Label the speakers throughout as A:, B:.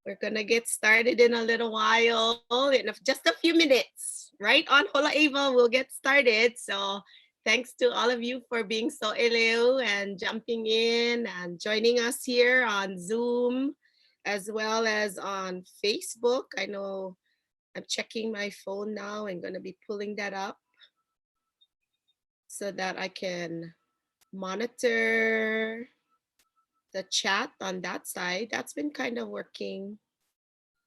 A: We're gonna get started in a little while, in just a few minutes. Right on Holaeva, we'll get started. So thanks to all of you for being so eleu and jumping in and joining us here on Zoom, as well as on Facebook. I know I'm checking my phone now and gonna be pulling that up so that I can monitor the chat on that side. That's been kind of working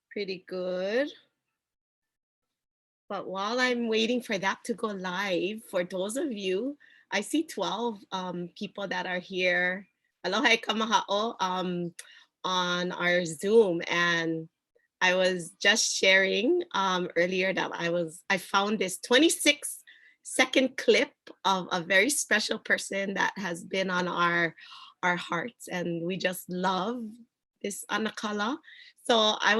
A: pretty good. But while I'm waiting for that to go live, for those of you, I see 12 people that are here. Aloha e kamaha'o on our Zoom. And I was just sharing earlier that I found this 26-second clip of a very special person that has been on our hearts, and we just love this anakala. So I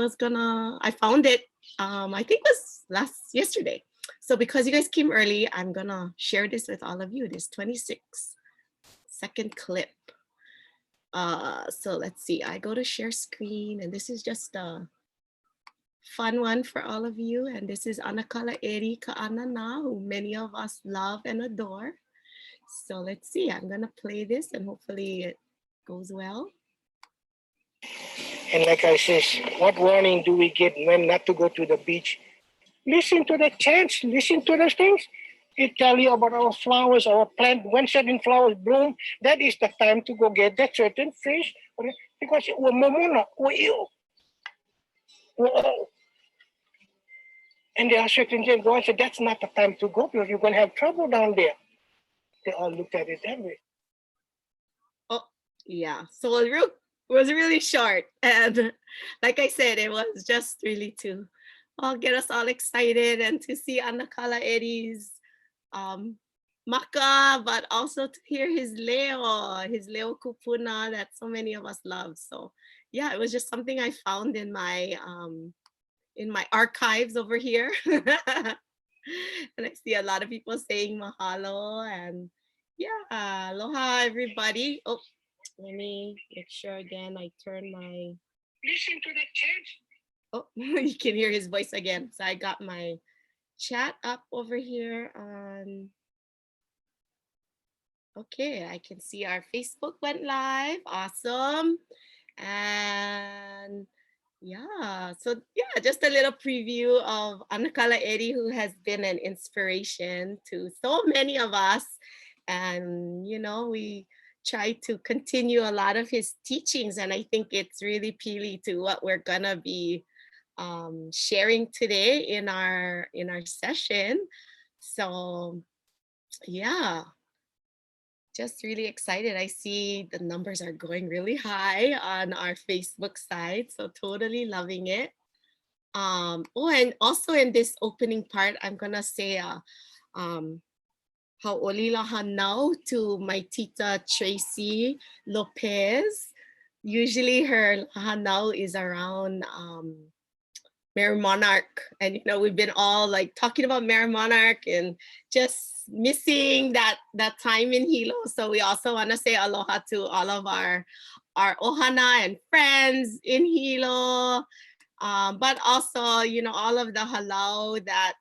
A: found it, I think it was yesterday. So because you guys came early, I'm gonna share this with all of you, this 26-second clip. So let's see, I go to share screen, and this is just a fun one for all of you. And this is Anakala Eri Ka'anana, who many of us love and adore. So let's see, I'm gonna play this and hopefully it goes well.
B: And like I says, what warning do we get when not to go to the beach? Listen to the chants, listen to those things. It tell you about our flowers, our plant. When certain flowers bloom, that is the time to go get that certain fish. Because we're momona, we're ill. And there are certain things going, so that's not the time to go because you're going to have trouble down there. They all looked at it that way.
A: Oh, yeah. So it was really short. And like I said, it was just really to get us all excited and to see Anakala Eri's maka, but also to hear his leo kupuna that so many of us love. So yeah, it was just something I found in my archives over here. And I see a lot of people saying mahalo, and yeah, aloha everybody. Oh, let me make sure again I turn my...
B: Listen to the chat.
A: Oh, you can hear his voice again. So I got my chat up over here on... Okay, I can see our Facebook went live. Awesome. And yeah, so yeah, just a little preview of Anakala Eri, who has been an inspiration to so many of us. And, you know, we try to continue a lot of his teachings. And I think it's really pili to what we're gonna be sharing today in our session. So yeah, just really excited. I see the numbers are going really high on our Facebook side, so totally loving it. Oh, and also in this opening part, I'm gonna say hau'oli hanau to my tita Tracy Lopez. Usually her hanau is around Mary Monarch, and you know, we've been all like talking about Mary Monarch and just missing that time in Hilo. So we also want to say aloha to all of our ʻohana and friends in Hilo, but also, you know, all of the halau that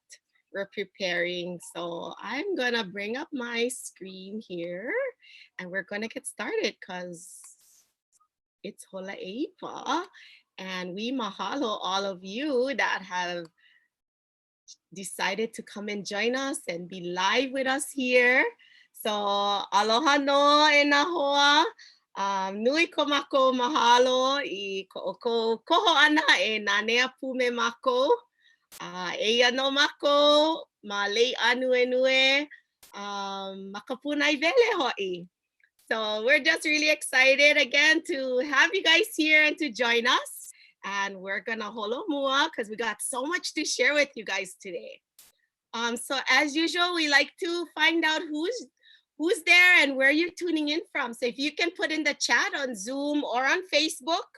A: we're preparing. So I'm gonna bring up my screen here, and we're gonna get started because it's Holaʻipa. And we mahalo all of you that have decided to come and join us and be live with us here. So aloha no e nā hoa. Nui ko mako mahalo I ko koho ana e nānea pume mako. Eia no mako ma Lei Ānuenue makapunai vele ho'i. So we're just really excited again to have you guys here and to join us. And we're gonna holo mua because we got so much to share with you guys today. So as usual, we like to find out who's there and where you're tuning in from. So if you can put in the chat on Zoom or on Facebook,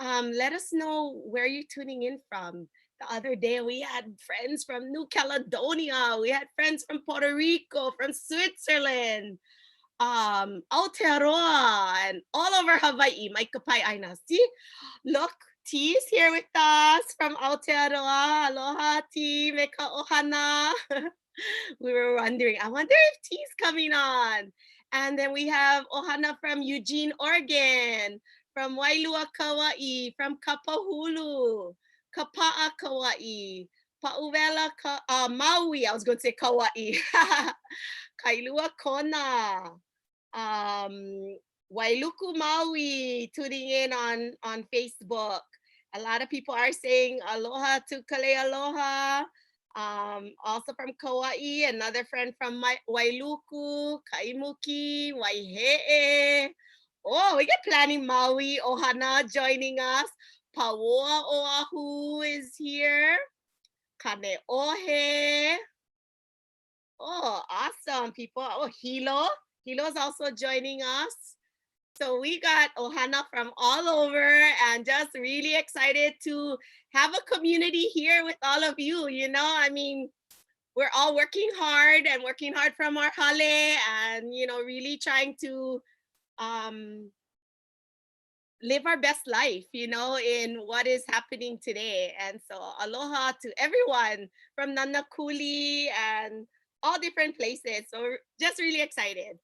A: let us know where you're tuning in from. The other day we had friends from New Caledonia, we had friends from Puerto Rico, from Switzerland, Aotearoa, and all over Hawaii. Mai ka pai aina. See, look, T is here with us from Aotearoa. Aloha, T, me ka ʻohana. We were wondering, I wonder if T's coming on. And then we have ʻohana from Eugene, Oregon, from Wailua, Kauai, from Kapahulu, Kapa'a, Kauai, Pa'uwela, Maui. I was going to say Kauai. Kailua Kona. Wailuku Maui tuning in on Facebook. A lot of people are saying aloha to Kaleialoha. Also from Kauai, another friend from Wailuku, Kaimuki, Waihe'e. Oh, we get planning Maui, ʻohana joining us. Paoa Oahu is here. Kane'ohe. Oh, awesome, people. Oh, Hilo. Hilo is also joining us. So we got ʻohana from all over and just really excited to have a community here with all of you. You know, I mean, we're all working hard from our hale and, you know, really trying to live our best life, you know, in what is happening today. And so aloha to everyone from Nanakuli and all different places. So we're just really excited.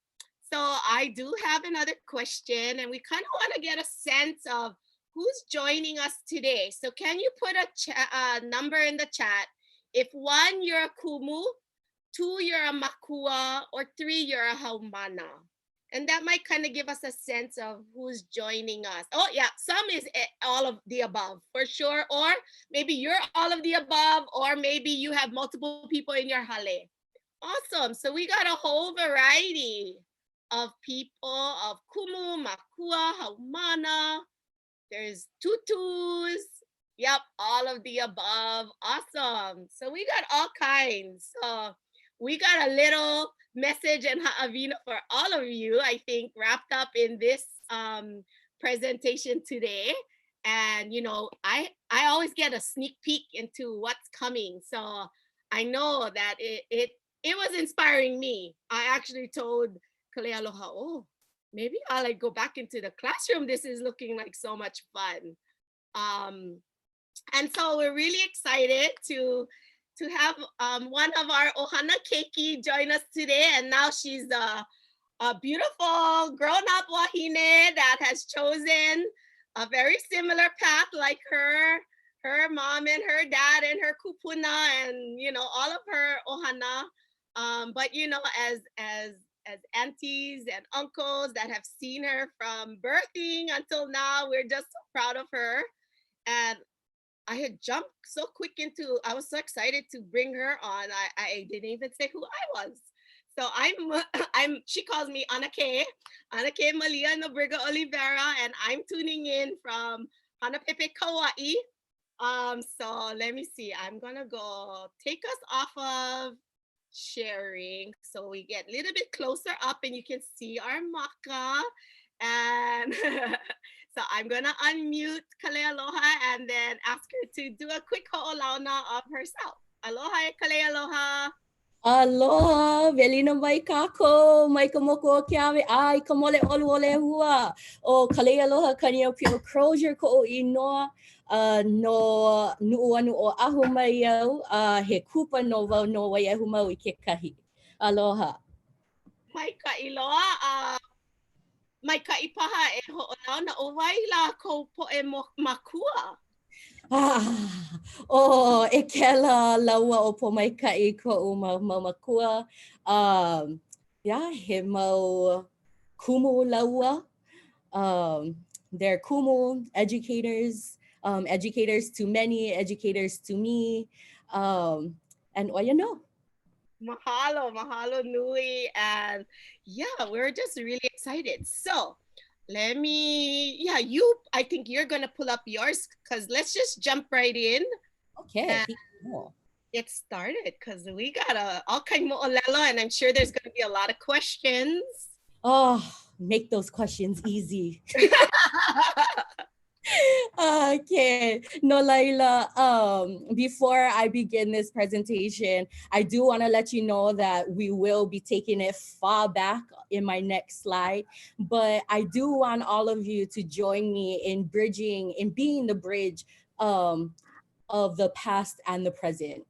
A: So I do have another question, and we kind of want to get a sense of who's joining us today. So can you put a number in the chat? If 1, you're a Kumu, 2, you're a Makua, or 3, you're a Haumana. And that might kind of give us a sense of who's joining us. Oh yeah, some is all of the above for sure. Or maybe you're all of the above, or maybe you have multiple people in your hale. Awesome, so we got a whole variety of people of Kumu, Makua, Haumana. There's tutus. Yep, all of the above. Awesome. So we got all kinds. So we got a little message and ha'awina for all of you, I think, wrapped up in this presentation today. And, you know, I always get a sneak peek into what's coming. So I know that it was inspiring me. I actually told Kaleialoha, oh, maybe I'll like go back into the classroom. This is looking like so much fun. And so we're really excited to have one of our ʻohana keiki join us today. And now she's a beautiful grown-up wahine that has chosen a very similar path like her mom and her dad and her kupuna and, you know, all of her ʻohana. But, you know, as aunties and uncles that have seen her from birthing until now, we're just so proud of her. And I had jumped so quick I was so excited to bring her on. I didn't even say who I was. So she calls me Anake Malia Nobriga Oliveira, and I'm tuning in from Hanapepe, Kauai. So let me see, I'm gonna go take us off of sharing so we get a little bit closer up and you can see our maka. And so I'm gonna unmute Kaleialoha and then ask her to do a quick ho'olauna of herself. Aloha, Kaleialoha.
C: Aloha, velina mai kako, mai ka moko o ke ave, ai ka mole olu ole hua. O Kaleialoha kania pio crozier ko o inoa, no nuuanu o ahu mai au, he kupa no wau no wai ahu mau I ke kahi. Aloha.
A: Mai ka iloa, mai ka ipaha e ho'olauna o waila ko po e makua.
C: Oh, e kela laua o po mai kai ko o makua. Yeah, he mau kumu laua. They're kumu educators, educators to many, educators to me. And what you know.
A: Mahalo nui. And yeah, we're just really excited. So let me, I think you're going to pull up yours because let's just jump right in.
C: Okay.
A: Get started because we got all kind of mo'olelo and I'm sure there's going to be a lot of questions.
C: Oh, make those questions easy. Okay, no, Laila, before I begin this presentation, I do want to let you know that we will be taking it far back in my next slide, but I do want all of you to join me in bridging, in being the bridge of the past and the present.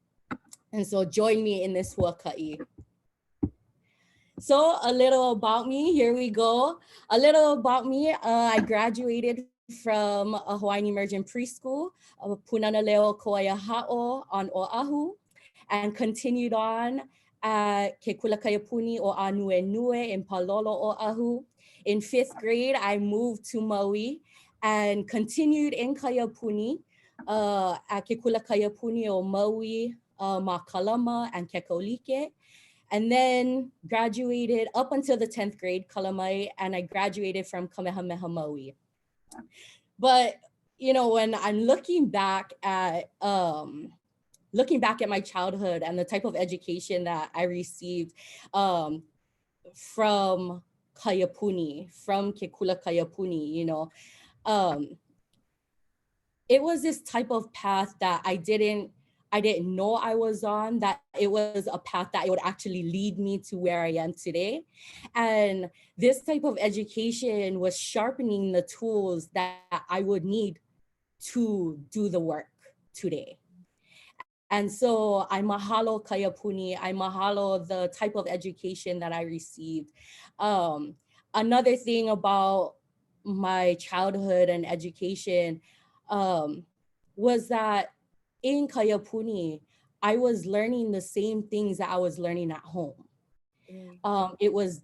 C: And so join me in this huaka'i. So a little about me, here we go. A little about me, I graduated from a Hawaiian immersion preschool, Punana Leo Kaia Ha'o on Oahu, and continued on at Ke Kaiapuni o Ānuenue in Palolo, Oahu. In 5th grade, I moved to Maui and continued in Kaiapuni at Ke Kaiapuni o Maui, Makalama, and Kekolike. And then graduated up until the 10th grade, Kalamai, and I graduated from Kamehameha Maui. But, you know, when I'm looking back at my childhood and the type of education that I received from Kaiapuni, from Ke Kaiapuni, you know, it was this type of path that I didn't know I was on, that it was a path that it would actually lead me to where I am today. And this type of education was sharpening the tools that I would need to do the work today. And so I mahalo Kaiapuni, I mahalo the type of education that I received. Another thing about my childhood and education was that in Kaiapuni, I was learning the same things that I was learning at home. It was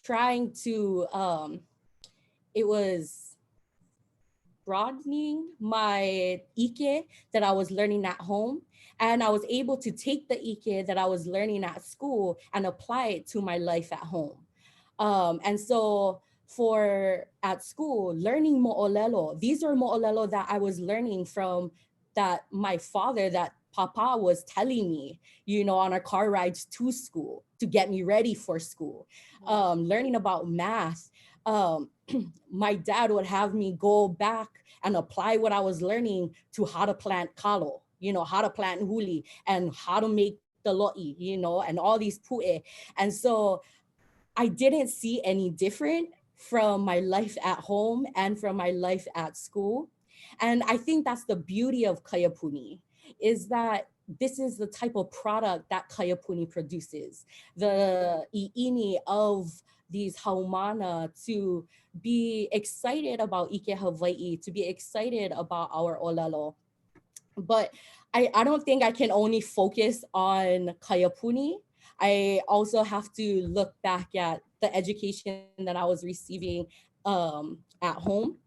C: trying to, it was broadening my ike that I was learning at home. And I was able to take the ike that I was learning at school and apply it to my life at home. And so at school, learning mo'olelo, these are mo'olelo that I was learning from that my father, that Papa was telling me, you know, on our car rides to school to get me ready for school. Learning about math. My dad would have me go back and apply what I was learning to how to plant kalo, you know, how to plant huli and how to make the lo'i, you know, and all these pu'e. And so I didn't see any different from my life at home and from my life at school. And I think that's the beauty of Kaiapuni, is that this is the type of product that Kaiapuni produces. The i'ini of these haumana to be excited about Ike Hawaii, to be excited about our olelo. But I don't think I can only focus on Kaiapuni. I also have to look back at the education that I was receiving at home.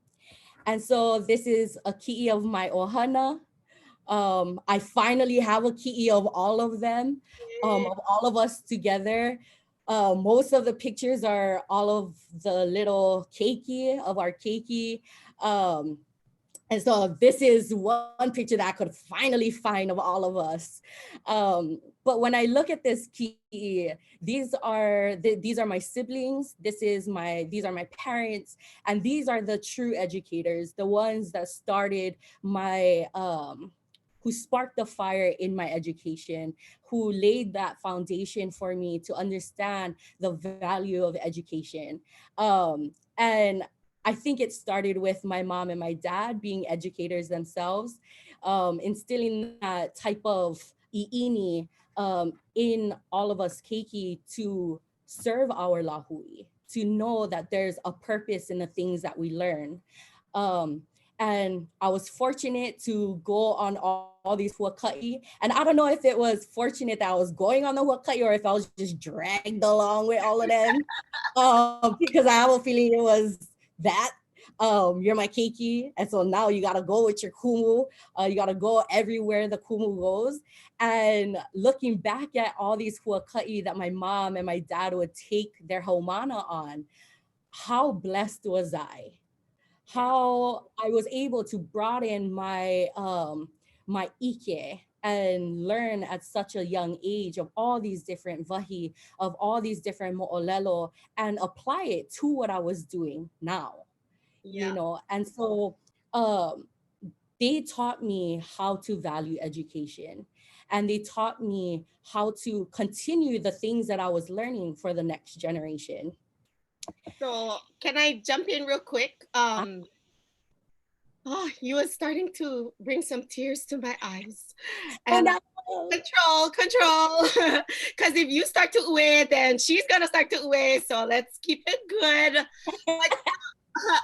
C: And so this is a ki'i of my ʻohana. I finally have a ki'i of all of them, of all of us together. Most of the pictures are all of the little keiki of our keiki. And so this is one picture that I could finally find of all of us. But when I look at this ki'i, these are my siblings. These are my parents, and these are the true educators, the ones that started my, who sparked the fire in my education, who laid that foundation for me to understand the value of education. And I think it started with my mom and my dad being educators themselves, instilling that type of i'ini in all of us keiki to serve our lahui, to know that there's a purpose in the things that we learn. And I was fortunate to go on all these huaka'i. And I don't know if it was fortunate that I was going on the huaka'i or if I was just dragged along with all of them, because I have a feeling it was that. You're my keiki, and so now you gotta go with your kumu. You gotta go everywhere the kumu goes. And looking back at all these huaka'i that my mom and my dad would take their haumana on, how blessed was I? How I was able to broaden my my ike and learn at such a young age of all these different wahi, of all these different mo'olelo, and apply it to what I was doing now. you
A: Yeah.
C: know. And so um, they taught me how to value education, and they taught me how to continue the things that I was learning for the next generation.
A: So can I jump in real quick? Oh, you were starting to bring some tears to my eyes.
C: Oh
A: And
C: no.
A: control. Because if you start to uwe, then she's gonna start to uwe. So let's keep it good. But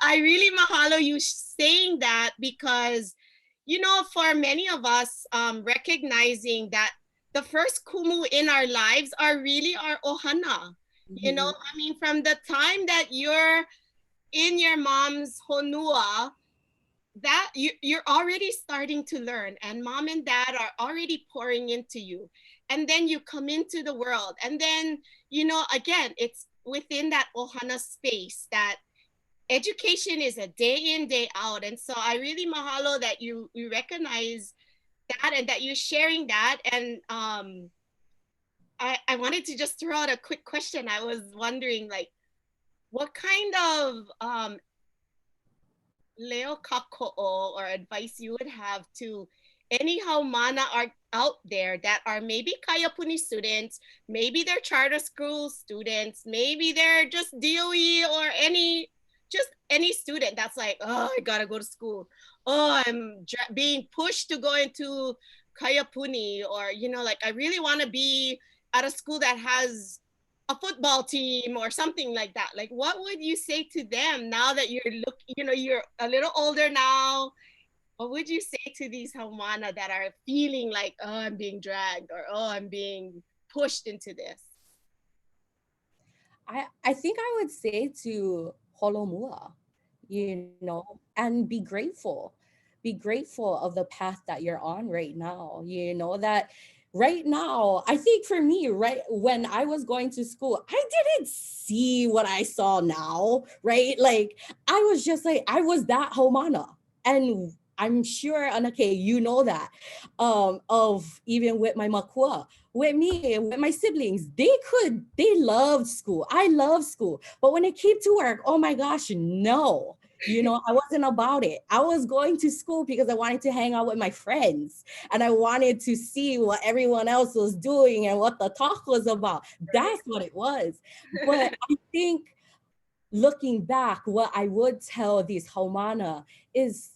A: I really mahalo you saying that, because, you know, for many of us, recognizing that the first kumu in our lives are really our ohana. You know,
C: Mhm.
A: I mean, from the time that you're in your mom's honua, that you're already starting to learn, and mom and dad are already pouring into you, and then you come into the world, and then, you know, again, it's within that ohana space that education is a day in day out. And so I really mahalo that you recognize that, and that you're sharing that. And I wanted to just throw out a quick question. I was wondering, like, what kind of leo kako'o or advice you would have to any haumana are out there that are maybe kaiapuni students, maybe they're charter school students, maybe they're just DOE, or just any student that's like, oh, I gotta go to school, oh, I'm being pushed to go into kaiapuni, or, you know, like, I really want to be at a school that has a football team or something like that. Like, what would you say to them now that you know, you're a little older now? What would you say to these Hawana that are feeling like, oh, I'm being dragged, or oh, I'm being pushed into this?
C: I think I would say to holomua, you know, and be grateful. Be grateful of the path that you're on right now. You know, that right now, I think for me, right when I was going to school, I didn't see what I saw now, right? Like I was just like, I was that homana. And I'm sure, Anake, you know that, of even with my makua, with me, with my siblings, they loved school. I love school. But when it came to work, oh my gosh, no. You know, I wasn't about it. I was going to school because I wanted to hang out with my friends, and I wanted to see what everyone else was doing and what the talk was about.
A: Right.
C: That's what it was. But I think looking back, what I would tell these Haumana is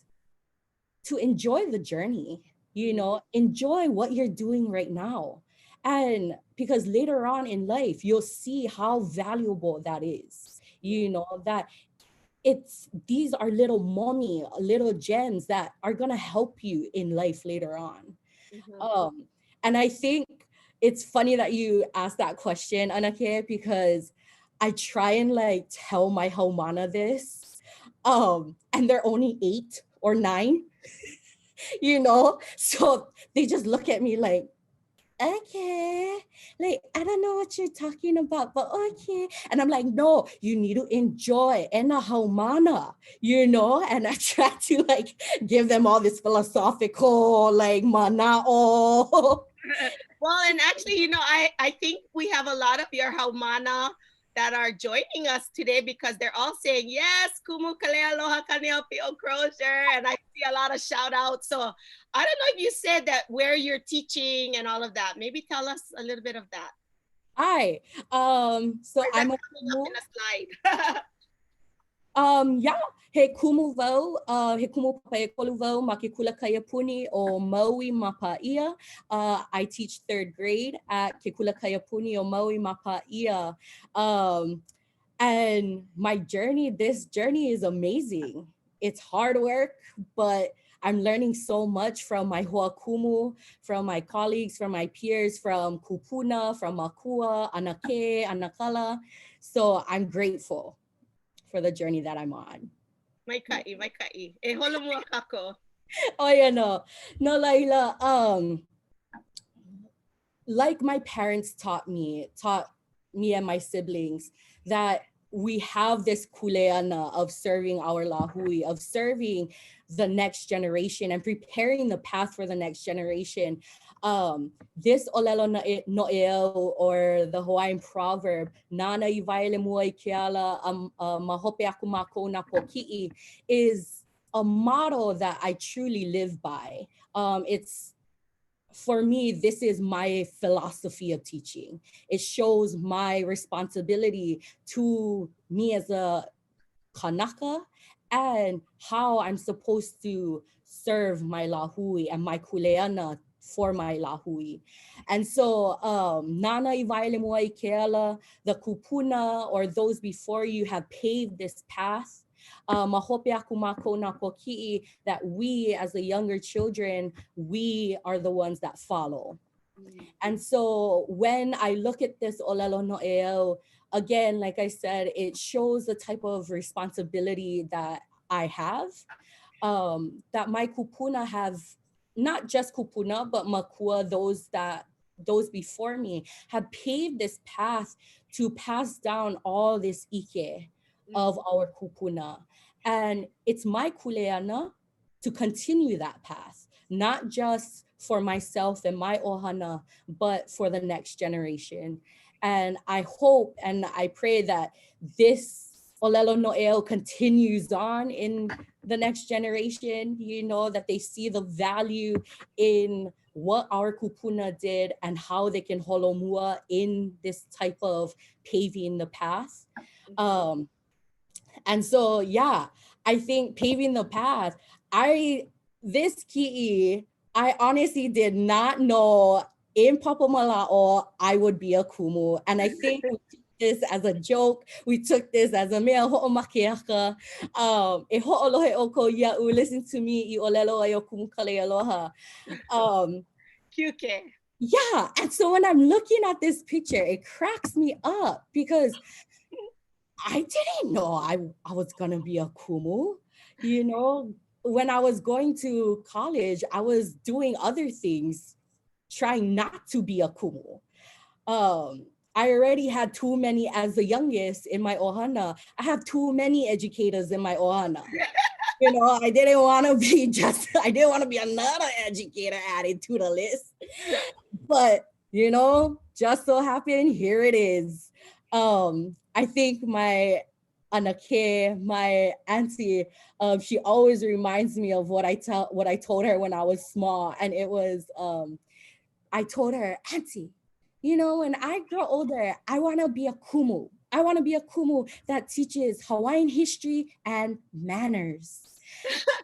C: to enjoy the journey, you know, enjoy what you're doing right now. And because later on in life, you'll see how valuable that is, you know, that it's these are little mommy, little gems that are gonna help you in life later on.
A: Mhm.
C: Um, and I think it's funny that you asked that question, Anake, because I try and like tell my Haumana this. And they're only 8 or 9, you know? So they just look at me like, okay, like, I don't know what you're talking about, but okay. And I'm like, no, you need to enjoy and a haumana, you know? And I try to like give them all this philosophical, like, mana'o.
A: Well, and actually, you know, I think we have a lot of your Haumana that are joining us today, because they're all saying, yes, Kumu Kaleialoha Kaneopi Crozier. And I see a lot of shout outs. So I don't know if you said that where you're teaching and all of that. Maybe tell us a little bit of that.
C: Hi.
A: Or
C: So
A: is that
C: I'm a
A: coming up in a slide?
C: Yeah, he kumu vau, he kumu papae kolu vau ma ke kula Kaia Pony o Maui Mapaia. I teach 3rd grade at ke kula Kaia Pony o Maui Mapaia. And this journey is amazing. It's hard work, but I'm learning so much from my hoa kumu, from my colleagues, from my peers, from kupuna, from makua, anake, anakala. So I'm grateful for the journey that I'm on.
A: Mai kai, mai kai. E holomua kako.
C: Oh yeah, no, no, Laila. Like my parents taught me and my siblings that we have this kuleana of serving our lahui, of serving the next generation and preparing the path for the next generation. This olelo no'eo, or the Hawaiian proverb, nana I waele mua I ke ala mahope aku mākou na poki'i, is a motto that I truly live by. It's, for me, this is my philosophy of teaching. It shows my responsibility to me as a kanaka and how I'm supposed to serve my lahui and my kuleana for my lahui. And so nana I waele mua I ke ala, the kupuna or those before you have paved this path. Mahope aku mākou na poki'i, that we as the younger children, we are the ones that follow. And so when I look at this olelo no'eo, again, like I said, it shows the type of responsibility that I have, that my kupuna have, not just kupuna, but makua, those before me, have paved this path to pass down all this ike of our kupuna. And it's my kuleana to continue that path, not just for myself and my ʻohana, but for the next generation. And I hope and I pray that this olelo no'eo continues on in the next generation, that they see the value in what our kupuna did and how they can holomua in this type of paving the path. And so, yeah, I think paving the path, this ki'i, I honestly did not know in Papamala'o I would be a kumu. And I think we took this as a joke. We took this as a mea ho'omakeaka. E ho'olohe oko ia'u, listen to me, I olelo ai o kumu Kaleialoha.
A: Kyuke.
C: Yeah, and so when I'm looking at this picture, it cracks me up because I didn't know I was going to be a kumu. When I was going to college, I was doing other things, trying not to be a kumu. I already had too many, as the youngest in my ʻohana, I have too many educators in my ʻohana. I didn't want to be another educator added to the list. But, just so happened, here it is. I think my anake, my auntie, she always reminds me of what I told her when I was small. And it was, I told her, Auntie, when I grow older, I want to be a kumu. I want to be a kumu that teaches Hawaiian history and manners.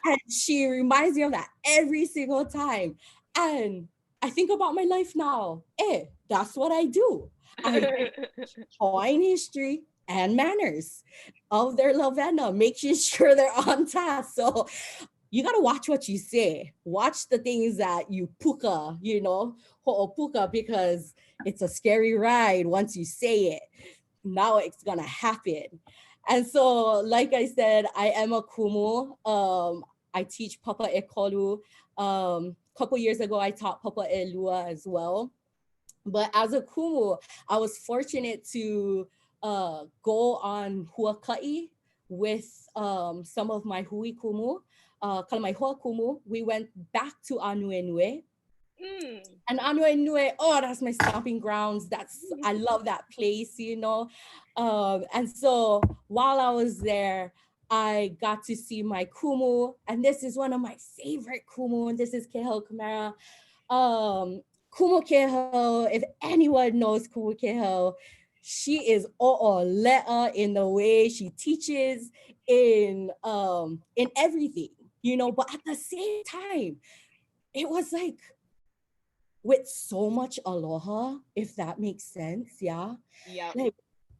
C: And she reminds me of that every single time. And I think about my life now. That's what I do. I teach Hawaiian history and manners of their lavena, making sure they're on task. So you got to watch what you say. Watch the things that you puka, ho'opuka, because it's a scary ride once you say it. Now it's going to happen. And so, like I said, I am a kumu. I teach Papa Ekolu. Couple years ago, I taught Papa Elua as well. But as a kumu, I was fortunate to go on huaka'i with some of my hui kumu, kalamaihoa kumu. We went back to Ānuenue. And Ānuenue, that's my stomping grounds. I love that place, And so while I was there, I got to see my kumu, and this is one of my favorite kumu, and this is Kehel Kamara. Kumu Kehel, if anyone knows Kumu Kehel, she is o'olea in the way she teaches, in everything, but at the same time, it was like with so much aloha, if that makes sense. Yeah. Like,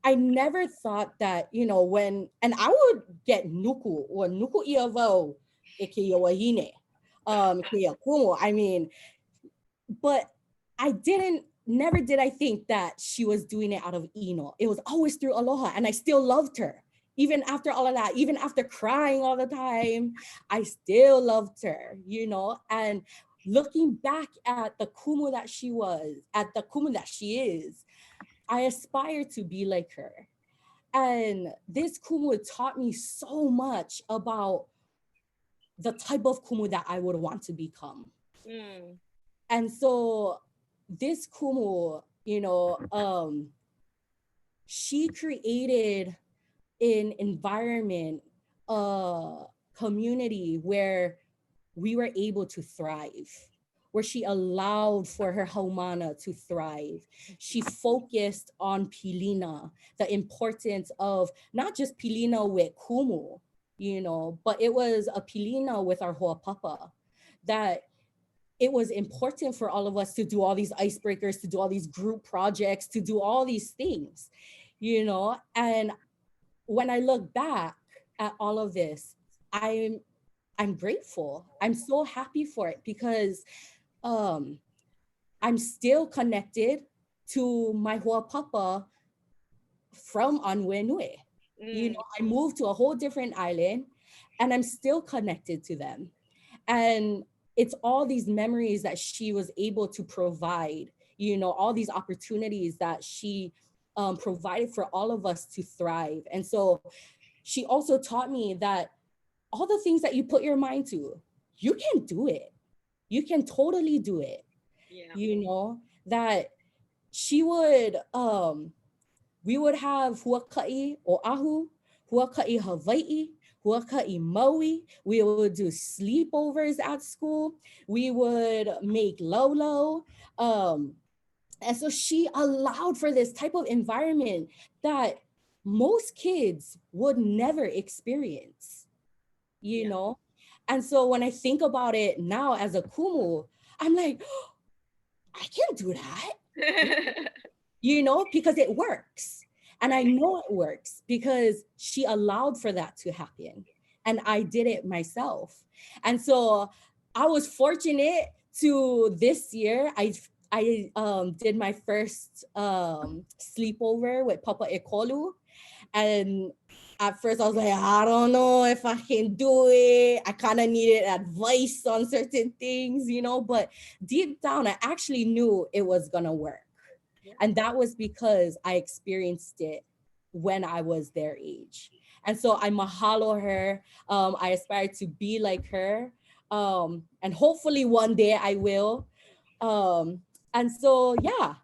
C: I never thought that, and I would get nuku or nuku iavau e ke iawahine, ke iakumu. I mean, but never did I think that she was doing it out of ino. It was always through aloha, and I still loved her. Even after all of that, even after crying all the time, I still loved her, and looking back at the kumu that she was, at the kumu that she is, I aspire to be like her. And this kumu taught me so much about the type of kumu that I would want to become. And so this Kumu, she created an environment, a community where we were able to thrive, where she allowed for her haumana to thrive. She focused on pilina, the importance of not just pilina with Kumu, but it was a pilina with our hoapapa, that it was important for all of us to do all these icebreakers, to do all these group projects, to do all these things, and when I look back at all of this, I'm grateful. I'm so happy for it because I'm still connected to my huapapa from Ānuenue. I moved to a whole different island and I'm still connected to them. And it's all these memories that she was able to provide, all these opportunities that she provided for all of us to thrive. And so she also taught me that all the things that you put your mind to, you can do it. You can totally do it.
A: Yeah.
C: That she would, we would have huaka'i Oahu, huaka'i Hawaii, huaka'i Maui. We would do sleepovers at school. We would make lolo. And so she allowed for this type of environment that most kids would never experience, know? And so when I think about it now as a Kumu, I'm like, oh, I can do that, because it works. And I know it works because she allowed for that to happen. And I did it myself. And so I was fortunate to this year, I did my first sleepover with Papa Ekolu. And at first I was like, I don't know if I can do it. I kind of needed advice on certain things, but deep down, I actually knew it was going to work. Yeah. And that was because I experienced it when I was their age. And so I mahalo her. I aspire to be like her. And hopefully one day I will. And so, yeah,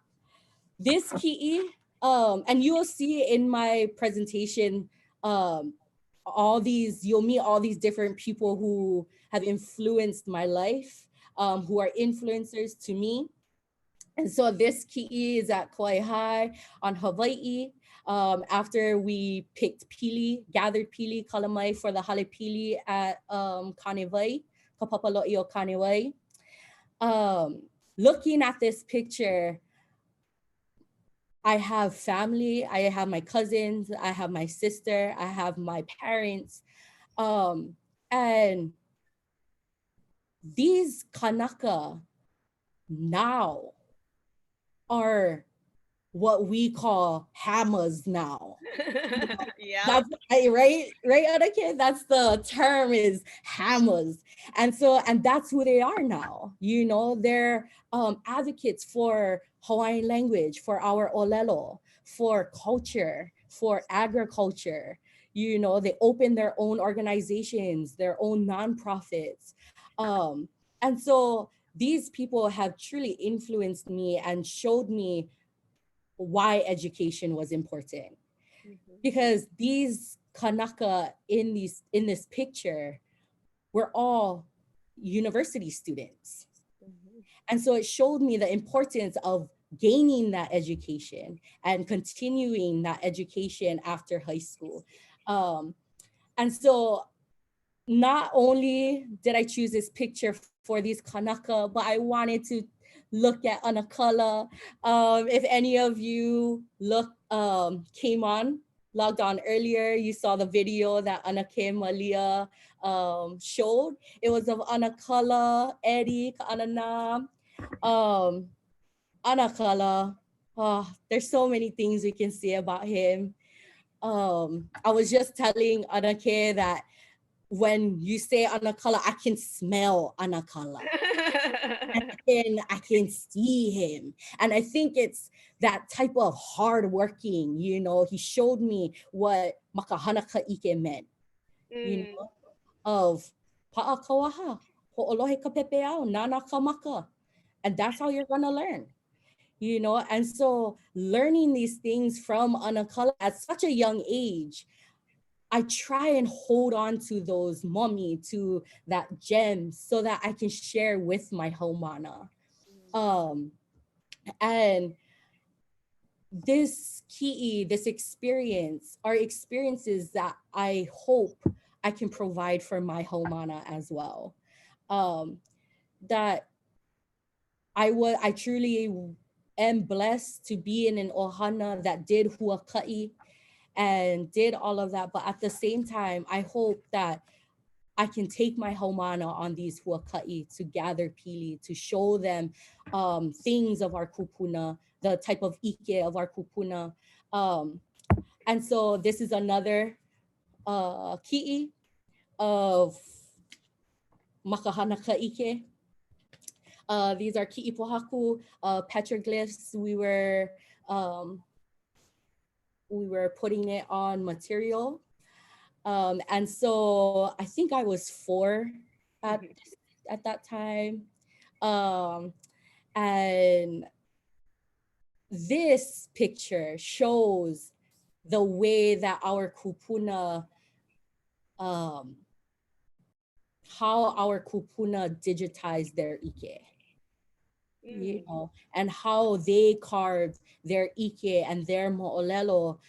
C: this ki'i, and you will see in my presentation, you'll meet all these different people who have influenced my life, who are influencers to me. And so this ki'i is at Kauai High on Hawaii. After we picked pili, gathered pili kalamai for the hale pili at Kanewai, Kapapalo'i o Kanewai. Looking at this picture, I have family, I have my cousins, I have my sister, I have my parents. And these kanaka now are what we call hammers now.
A: Yeah.
C: That's right, Anake? That's the term, is hammers. And that's who they are now. They're advocates for Hawaiian language, for our olelo, for culture, for agriculture. They open their own organizations, their own nonprofits. And so these people have truly influenced me and showed me why education was important. Because these kanaka in this picture were all university students. And so it showed me the importance of gaining that education and continuing that education after high school. And so not only did I choose this picture for these kanaka, but I wanted to look at Anakala. If any of you logged on earlier, you saw the video that Anake Malia showed. It was of Anakala, Eddie, Ka'anana. Anakala, there's so many things we can say about him. I was just telling Anake that when you say Anakala, I can smell Anakala. I can see him. And I think it's that type of hardworking, he showed me what makahana ka'ike meant, of pa'akawaha, ho'olohe ka pepeao, nana ka maka. And that's how you're gonna learn, you know? And so learning these things from Anakala at such a young age, I try and hold on to those mommy, to that gem, so that I can share with my haumana. And this ki'i, this experience, are experiences that I hope I can provide for my haumana as well. That I truly am blessed to be in an ʻohana that did huaka'i and did all of that. But at the same time, I hope that I can take my haumana on these huaka'i to gather pili, to show them things of our kupuna, the type of ike of our kupuna. And so this is another ki'i of makahana ka'ike. These are ki'i pohaku petroglyphs. We were putting it on material. And so I think I was 4 at that time. And this picture shows the way that our kupuna, how our kupuna digitized their ike. You know, and how they carved their ike and their mo'olelo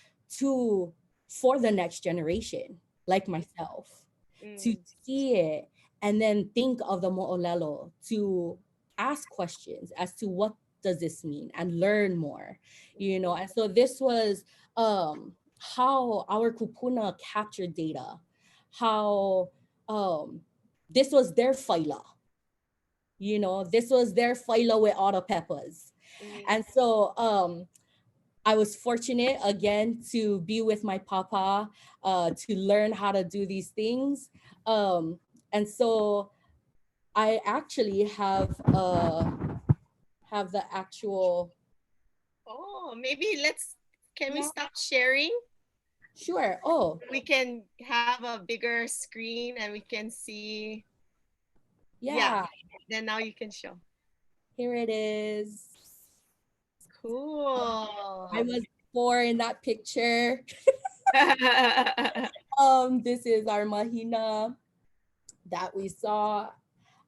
C: for the next generation, like myself, to see it and then think of the mo'olelo, to ask questions as to what does this mean and learn more, you know. And so this was how our kupuna captured data, how this was their faila. You know, this was their faila with all the peppers. And so I was fortunate again to be with my papa, to learn how to do these things. And so I actually have the actual.
A: Oh, maybe can we
C: Yeah.
A: stop sharing?
C: Sure. Oh,
A: We can have a bigger screen and we can see.
C: yeah.
A: Then now you can show.
C: Here it is.
A: Cool.
C: I was 4 in that picture. This is our mahina that we saw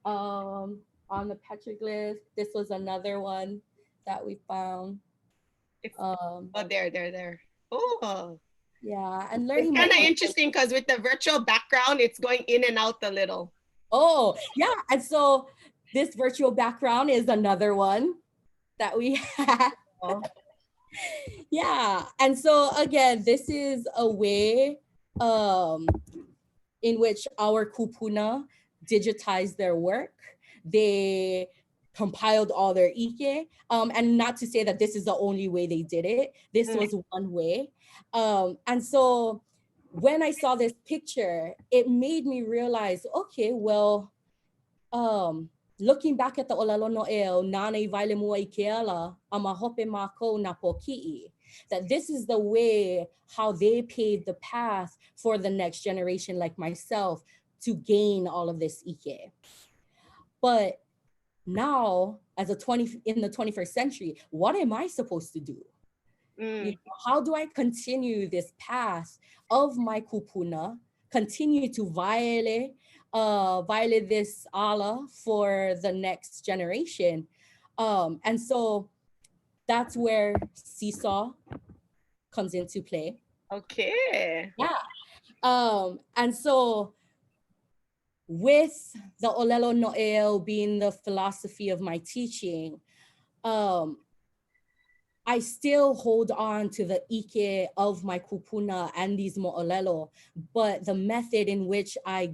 C: on the petroglyph. This was another one that we found.
A: Oh, there. Oh,
C: yeah, and
A: it's
C: learning
A: kind of
C: more.
A: interesting because with the virtual background, it's going in and out a little.
C: Oh, yeah, and so this virtual background is another one that we have. Yeah, and so again, this is a way in which our kupuna digitized their work. They compiled all their ike, and not to say that this is the only way they did it. This was one way. And so when I saw this picture, it made me realize, okay, well, looking back at the olelo no'eo, nane vaile mua I ke ala, a mahope mākou na poki'i, that this is the way how they paved the path for the next generation like myself to gain all of this ike. But now, in the 21st century, what am I supposed to do? You know, how do I continue this path of my kupuna, continue to violate this ala for the next generation? And so that's where Seesaw comes into play.
A: Okay.
C: Yeah. And so with the Olelo No'eo being the philosophy of my teaching, I still hold on to the ike of my kupuna and these mo'olelo, but the method in which I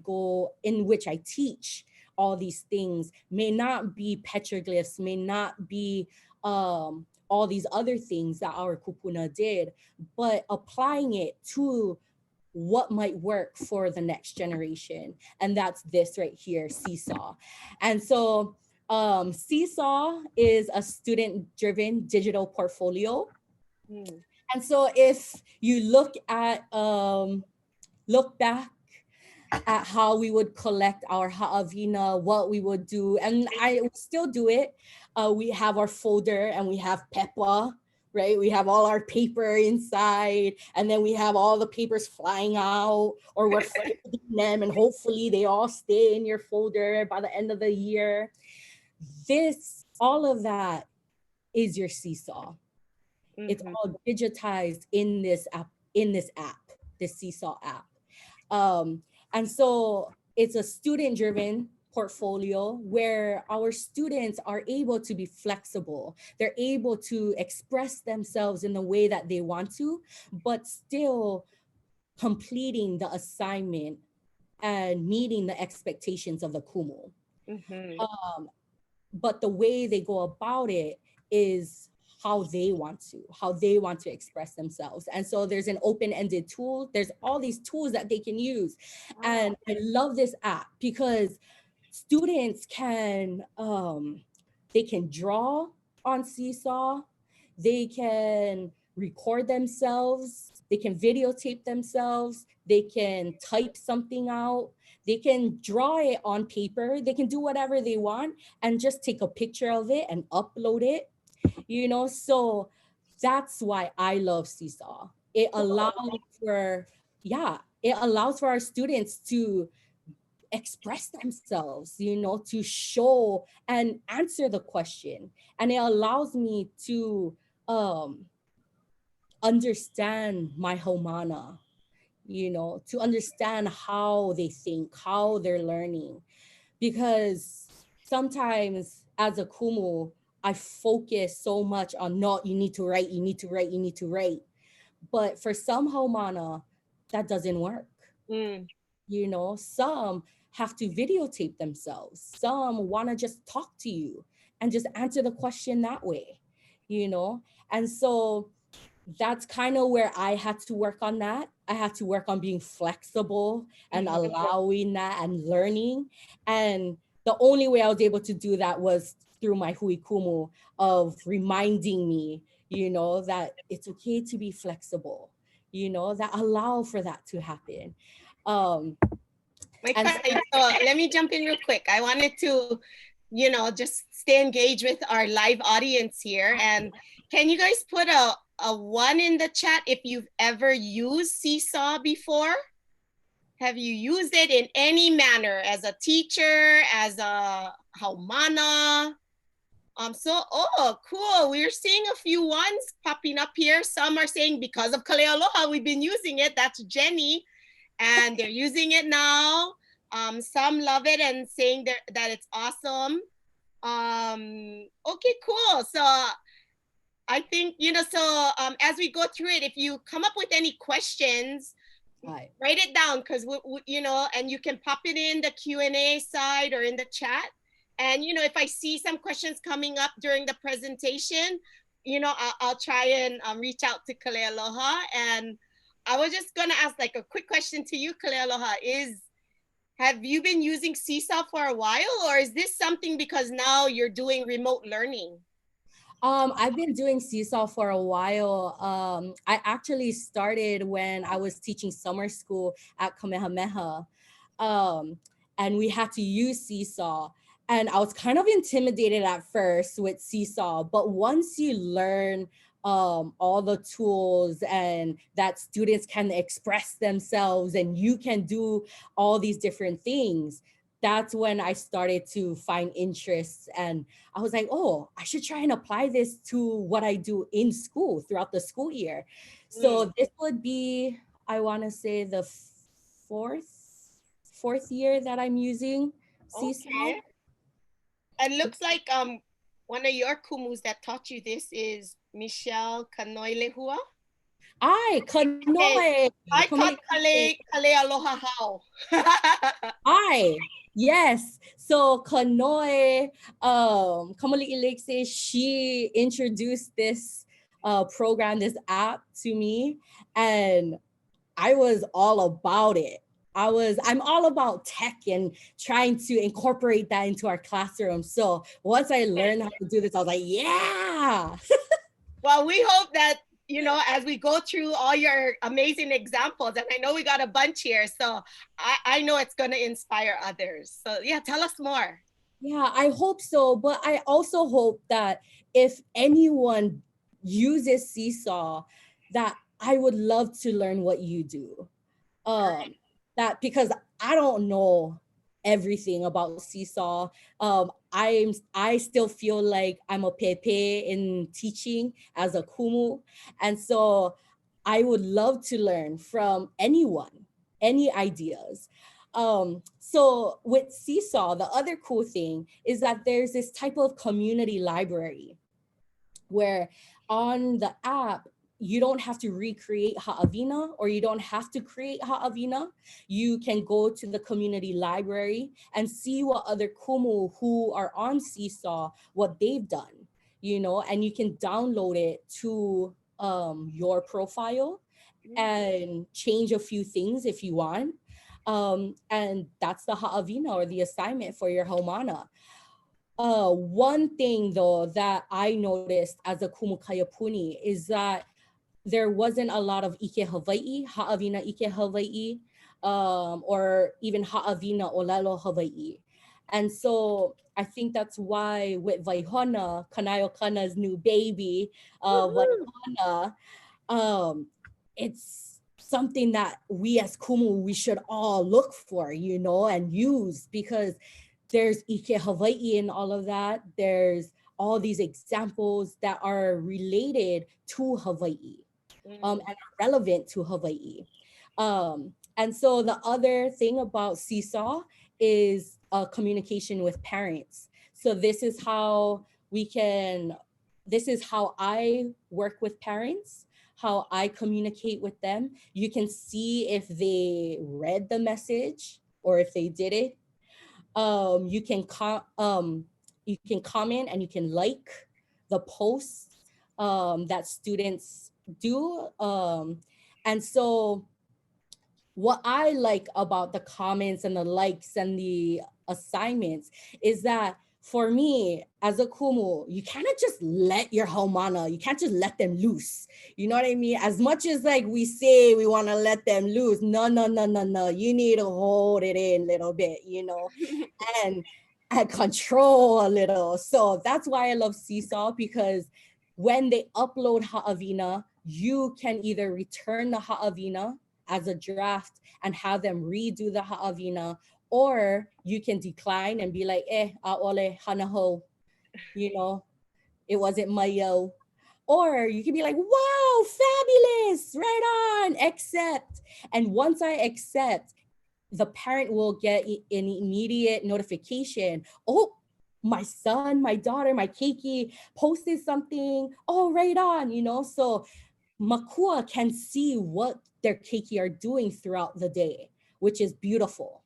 C: teach all these things may not be petroglyphs, may not be all these other things that our kupuna did, but applying it to what might work for the next generation. And that's this right here, Seesaw. And so Seesaw is a student-driven digital portfolio. And so if you look back at how we would collect our ha'awina, what we would do. And I would still do it. We have our folder and we have pepa, right? We have all our paper inside, and then we have all the papers flying out, or we're folding them, and hopefully they all stay in your folder by the end of the year. All of that is your Seesaw. It's all digitized in this app, this Seesaw app. And so it's a student-driven portfolio where our students are able to be flexible. They're able to express themselves in the way that they want to, but still completing the assignment and meeting the expectations of the Kumu. But the way they go about it is how they want to express themselves. And so there's an open-ended tool. There's all these tools that they can use. And I love this app because students can, they can draw on Seesaw, they can record themselves, they can videotape themselves, they can type something out, they can draw it on paper, they can do whatever they want and just take a picture of it and upload it, you know? So that's why I love Seesaw. It allows for, it allows for our students to express themselves, you know, to show and answer the question. And it allows me to understand my homana, you know, to understand how they think, how they're learning. Because sometimes as a Kumu, I focus so much on, no, you need to write, you need to write, you need to write. But for some homana, that doesn't work. You know, some have to videotape themselves. Some want to just talk to you and just answer the question that way, you know? And so that's kind of where I had to work on that. I had to work on being flexible and allowing that and learning. And the only way I was able to do that was through my Hui Kumu of reminding me, you know, that it's okay to be flexible, you know, that allow for that to happen.
A: So let me jump in real quick. I wanted to, you know, just stay engaged with our live audience here. And can you guys put a 1 in the chat if you've ever used Seesaw before? Have you used it in any manner as a teacher, as a haumana? Cool. We're seeing a few ones popping up here. Some are saying because of Kaleialoha, we've been using it. That's Jenny. And they're using it now. Some love it and saying that it's awesome. Okay, cool. So I think, you know, so as we go through it, if you come up with any questions, write it down, because, you know, and you can pop it in the Q&A side or in the chat. And, you know, if I see some questions coming up during the presentation, you know, I'll try and reach out to Kaleialoha. And I was just going to ask like a quick question to you, Kaleialoha, have you been using Seesaw for a while, or is this something because now you're doing remote learning?
C: I've been doing Seesaw for a while. I actually started when I was teaching summer school at Kamehameha, and we had to use Seesaw. And I was kind of intimidated at first with Seesaw, but once you learn all the tools and that students can express themselves and you can do all these different things, that's when I started to find interests. And I was like, oh, I should try and apply this to what I do in school throughout the school year. So this would be, I want to say, the fourth year that I'm using Seesaw.
A: Okay. It looks like one of your kumus that taught you this is Michelle Kanoilehua.
C: Ai, Kanoe.
A: I taught Kaleialoha how.
C: Ai, yes. So Kanoe, Alexis, she introduced this program, this app to me, and I was all about it. I'm all about tech and trying to incorporate that into our classroom. So once I learned how to do this, I was like, yeah.
A: Well, we hope that you know, as we go through all your amazing examples, and I know we got a bunch here, so I know it's going to inspire others. So yeah, tell us more.
C: Yeah, I hope so. But I also hope that if anyone uses Seesaw, that I would love to learn what you do. Um, that because I don't know everything about Seesaw. I still feel like I'm a pepe in teaching as a Kumu. And so I would love to learn from anyone, any ideas. So with Seesaw, the other cool thing is that there's this type of community library where on the app, you don't have to recreate Ha'awina or you don't have to create Ha'awina. You can go to the community library and see what other Kumu who are on Seesaw, what they've done, you know, and you can download it to your profile and change a few things if you want. And that's the Ha'awina or the assignment for your Haumana. One thing though that I noticed as a Kumu kaiapuni is that there wasn't a lot of Ike Hawaii, Ha'awina Ike Hawaii, or even Ha'awina Olelo Hawaii. And so I think that's why with Vaihana, Kanaio'kana's new baby, Vaihana, um, it's something that we as Kumu, we should all look for, you know, and use because there's Ike Hawaii and all of that. There's all these examples that are related to Hawaii and are relevant to Hawaii. And so the other thing about Seesaw is communication with parents. So this is how I work with parents, how I communicate with them. You can see if they read the message or if they did it. You can comment and you can like the posts that students do. And so what I like about the comments and the likes and the assignments is that for me as a Kumu, you cannot just let your Haumana, you can't just let them loose. You know what I mean? As much as like we say we want to let them loose, no. You need to hold it in a little bit, you know, and control a little. So that's why I love Seesaw, because when they upload Ha'awina, you can either return the Ha'awina as a draft and have them redo the Ha'awina, or you can decline and be like, a'ole hanaho, you know, it wasn't mayo. Or you can be like, wow, fabulous, right on, accept. And once I accept, the parent will get an immediate notification. Oh, my son, my daughter, my keiki posted something. Oh, right on, you know. So Makua can see what their keiki are doing throughout the day, which is beautiful.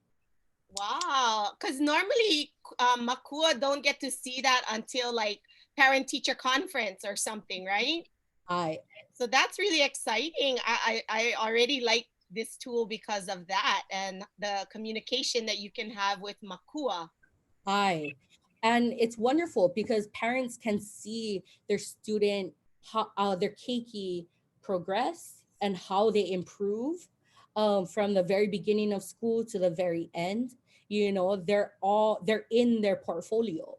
A: Wow, because normally Makua don't get to see that until like parent teacher conference or something, right? So that's really exciting. I already like this tool because of that and the communication that you can have with Makua.
C: And it's wonderful because parents can see their student, their keiki progress and how they improve from the very beginning of school to the very end. You know, they're in their portfolio.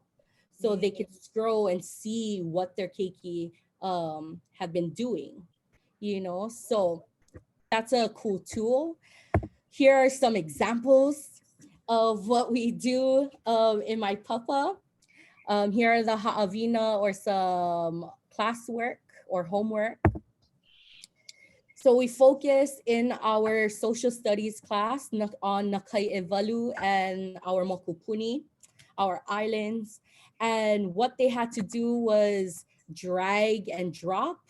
C: So they can scroll and see what their keiki have been doing, you know. So that's a cool tool. Here are some examples of what we do in my papa. Here are the Ha'awina or some classwork or homework. So we focus in our social studies class on Nakai'ewalu and our Mokupuni, our islands. And what they had to do was drag and drop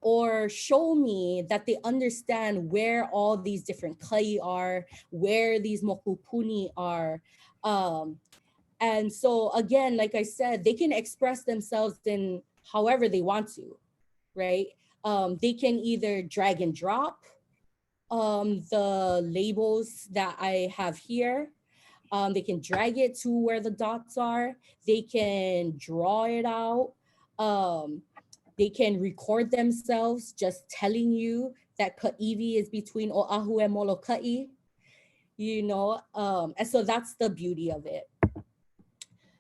C: or show me that they understand where all these different kai are, where these Mokupuni are. And so again, like I said, they can express themselves in however they want to, right? They can either drag and drop the labels that I have here. They can drag it to where the dots are. They can draw it out. They can record themselves just telling you that ka'iwi is between Oahu and Molokai, you know, and so that's the beauty of it.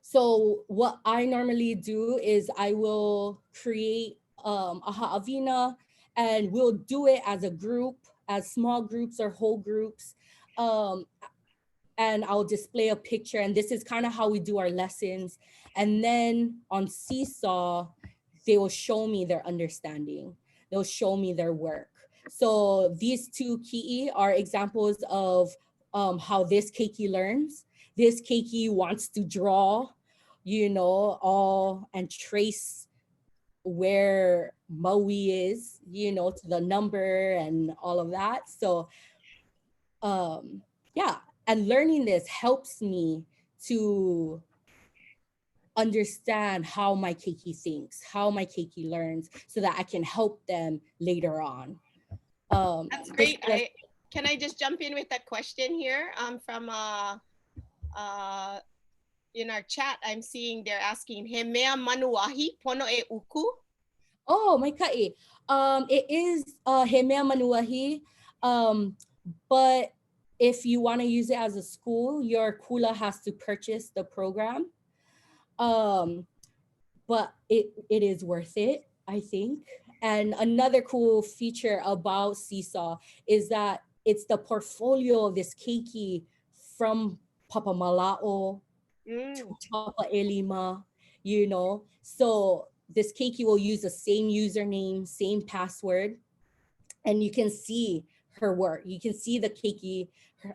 C: So what I normally do is I will create a ha'awina, and we'll do it as a group, as small groups or whole groups. And I'll display a picture, and this is kind of how we do our lessons. And then on Seesaw, they will show me their understanding. They'll show me their work. So these two ki'i are examples of how this keiki learns. This keiki wants to draw, you know, all and trace where Maui is, you know, to the number and all of that. So yeah, and learning this helps me to understand how my keiki thinks, how my keiki learns, so that I can help them later on.
A: That's great. Can I just jump in with a question here from in our chat? I'm seeing they're asking, he mea manuahi pono e uku?
C: Oh, my ka'i. It is he mea manuahi, but if you want to use it as a school, your kula has to purchase the program. But it is worth it, I think. And another cool feature about Seesaw is that it's the portfolio of this keiki from Papa Mala'o to Papa Elima, you know. So this keiki will use the same username, same password, and you can see her work. You can see the keiki,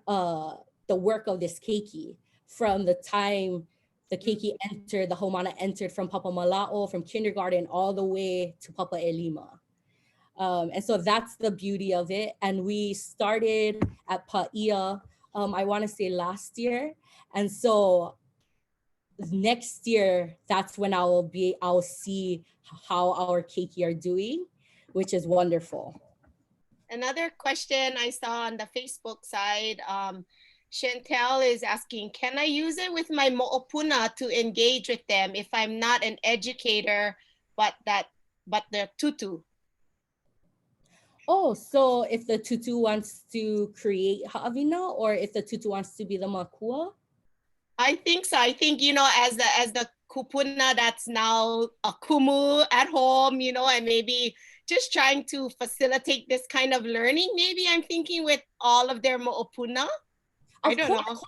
C: the work of this keiki from the time the keiki entered, the homana entered from Papa Mala'o, from kindergarten all the way to Papa Elima. And so that's the beauty of it. And we started at Paia, I want to say last year. And so next year, that's when I'll see how our keiki are doing, which is wonderful.
A: Another question I saw on the Facebook side, Chantel is asking, can I use it with my mo'opuna to engage with them if I'm not an educator, but the tutu?
C: Oh, so if the tutu wants to create ha'awina, or if the tutu wants to be the makua?
A: I think so. I think, you know, as the kupuna that's now a kumu at home, you know, and maybe just trying to facilitate this kind of learning. Maybe I'm thinking with all of their mo'opuna. I don't know.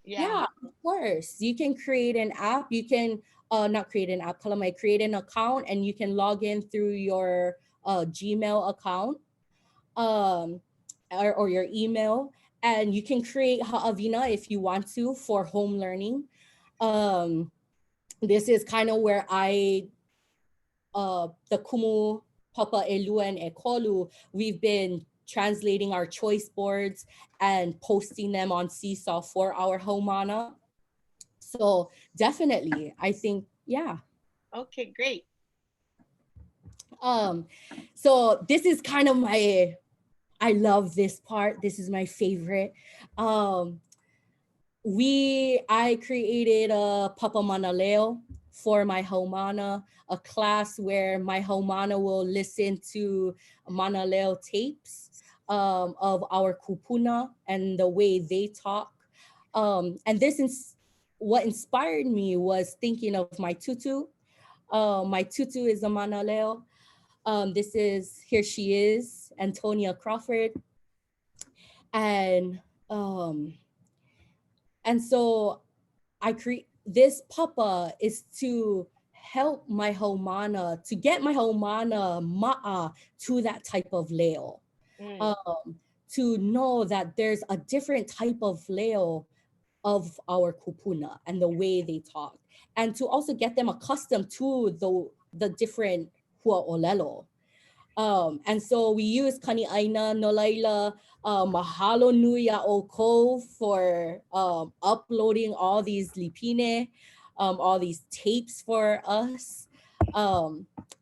C: Yeah, of course. You can create an app. You can not create an app, create an account, and you can log in through your Gmail account or your email, and you can create ha'awina if you want to for home learning. This is kind of where the Kumu, Papa Elua, and Ekolu, we've been translating our choice boards and posting them on Seesaw for our homana. So definitely, I think, yeah.
A: Okay, great.
C: So this is kind of I love this part. This is my favorite. I created a Papa Manaleo for my homana, a class where my homana will listen to Monolayer tapes of our kupuna and the way they talk. And this is what inspired me, was thinking of my tutu. My tutu is a Monolayer. Here she is, Antonia Crawford. And so I create this papa is to help my homana, to get my homana ma'a to that type of leo. To know that there's a different type of leo of our kupuna and the way they talk, and to also get them accustomed to the different hua'olelo. And so we use Kani Aina, Nolaila, Mahalo Nui A'oko for uploading all these lipine, all these tapes for us.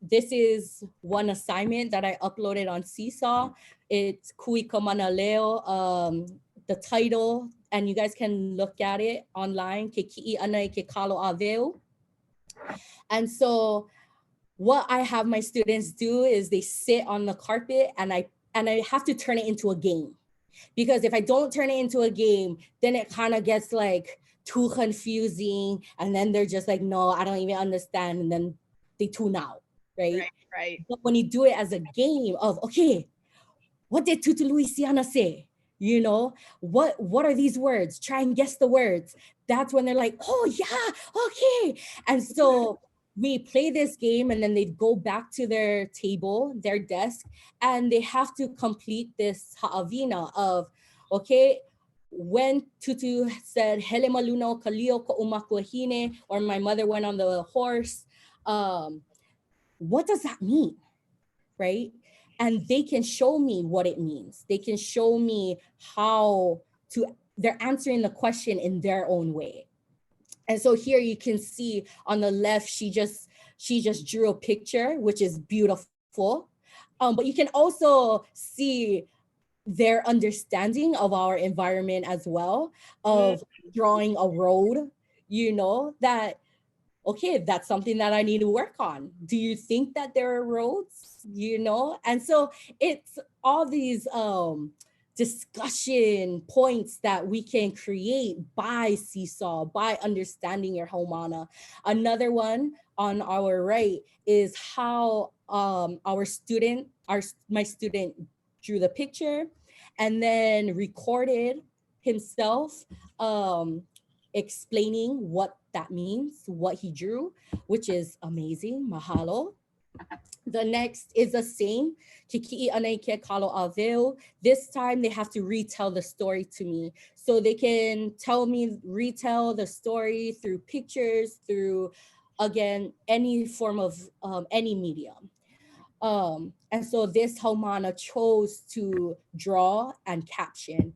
C: This is one assignment that I uploaded on Seesaw. It's Kui Kamana Leo, the title, and you guys can look at it online, Ke Ki'i Ana Ke Kalo Aveu. And so what I have my students do is they sit on the carpet and I have to turn it into a game. Because if I don't turn it into a game, then it kind of gets like too confusing. And then they're just like, no, I don't even understand. And then they tune out, right?
A: Right.
C: But when you do it as a game of, okay, what did Tutu Louisiana say? You know, what are these words? Try and guess the words. That's when they're like, oh yeah, okay. And so we play this game and then they go back to their table, their desk, and they have to complete this ha'avina of, okay, when Tutu said, Hele maluno kalio ko umakuahine, or my mother went on the horse, what does that mean, right? And they can show me what it means. They can show me how to, they're answering the question in their own way. And so here you can see on the left, she just drew a picture, which is beautiful. But you can also see their understanding of our environment as well, of drawing a road, you know, that, okay, that's something that I need to work on. Do you think that there are roads, you know? And so it's all these discussion points that we can create by Seesaw, by understanding your haumana. Another one on our right is how my student drew the picture and then recorded himself explaining what that means, what he drew, which is amazing. Mahalo. The next is the same. Keiki ane ke kalo aveo. This time they have to retell the story to me. So they can retell the story through pictures, through, again, any form of any medium. And so this haumana chose to draw and caption,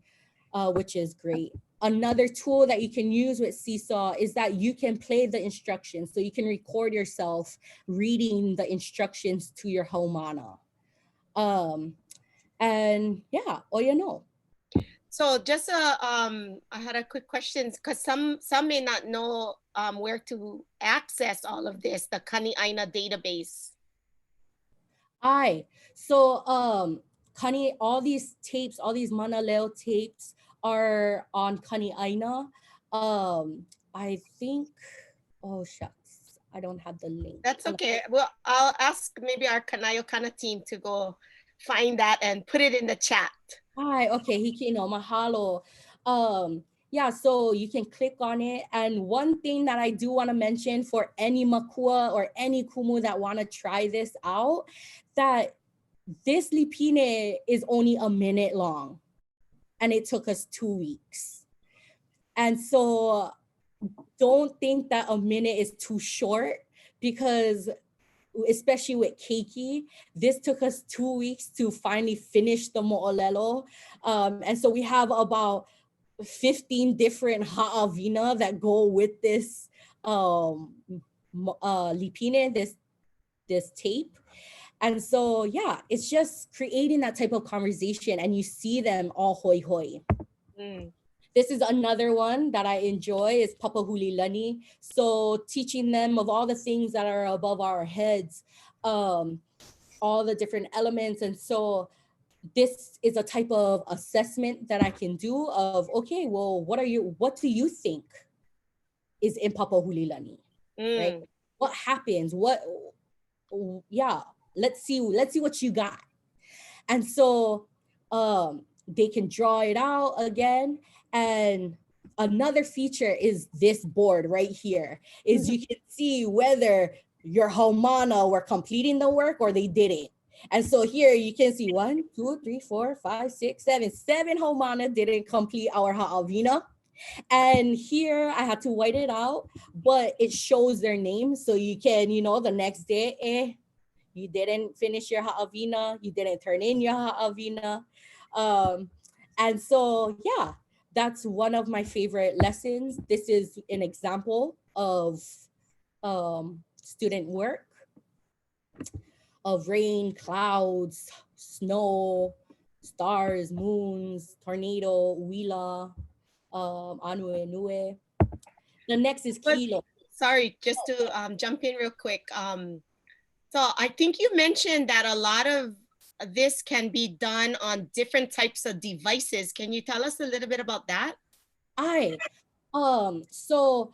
C: which is great. Another tool that you can use with Seesaw is that you can play the instructions. So you can record yourself reading the instructions to your haumana. And yeah, no.
A: So just I had a quick question because some may not know where to access all of this, the Kani Aina database.
C: So Kani, all these tapes, all these Monolayer tapes are on Kani Aina. I think, oh shucks, I don't have the link.
A: That's okay. Well, I'll ask maybe our Araucana team to go find that and put it in the chat.
C: Okay, hikino, mahalo. Yeah, so you can click on it. And one thing that I do want to mention for any makua or any kumu that want to try this out, that this lipine is only a minute long and it took us 2 weeks. And so don't think that a minute is too short, because especially with keiki, this took us 2 weeks to finally finish the mo'olelo. And so we have about 15 different ha'avina that go with this lipine, this tape. And so, yeah, it's just creating that type of conversation, and you see them all hoi hoi. This is another one that I enjoy, is papahulilani. So teaching them of all the things that are above our heads, all the different elements. And so this is a type of assessment that I can do of, okay, well, what do you think is in papahulilani, right? What happens? Let's see what you got. And so they can draw it out again. And another feature is this board right here, is you can see whether your haumana were completing the work or they didn't. And so here you can see 1, 2, 3, 4, 5, 6, 7. 7 haumana didn't complete our ha'avina. And here I had to white it out, but it shows their names. So you can, the next day, you didn't finish your ha'avina, you didn't turn in your ha'avina. And so, yeah, that's one of my favorite lessons. This is an example of student work, of rain, clouds, snow, stars, moons, tornado, wila, Ānuenue. The next is kilo.
A: Sorry, just to jump in real quick. So I think you mentioned that a lot of this can be done on different types of devices. Can you tell us a little bit about that?
C: So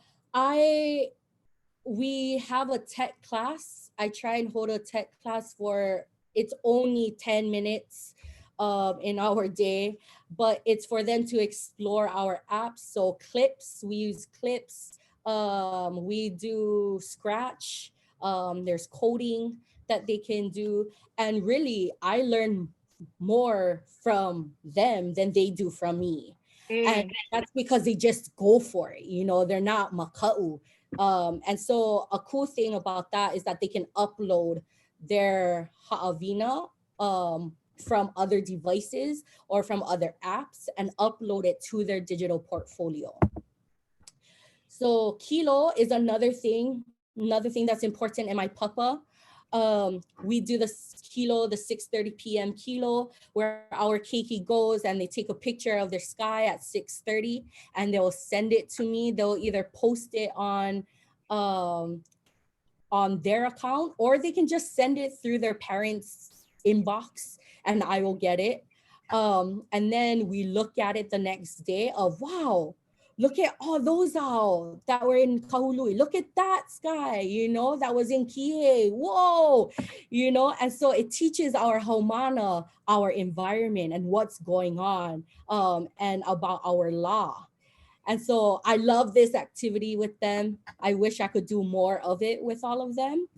C: we have a tech class. I try and hold a tech class for, it's only 10 minutes in our day, but it's for them to explore our apps. So clips, we use clips. We do Scratch. There's coding that they can do. And really, I learn more from them than they do from me. And that's because they just go for it. You know, they're not maka'u. And so a cool thing about that is that they can upload their ha'awina from other devices or from other apps and upload it to their digital portfolio. So kilo is another thing that's important in my papa. We do the kilo, the 6:30 p.m. kilo, where our keiki goes and they take a picture of their sky at 6:30 and they'll send it to me. They'll either post it on their account, or they can just send it through their parents' inbox and I will get it. And then we look at it the next day of, wow, look at all those out that were in Kahului. Look at that sky, you know, that was in Kie. Whoa, you know, and so it teaches our haumana, our environment and what's going on, and about our law. And so I love this activity with them. I wish I could do more of it with all of them.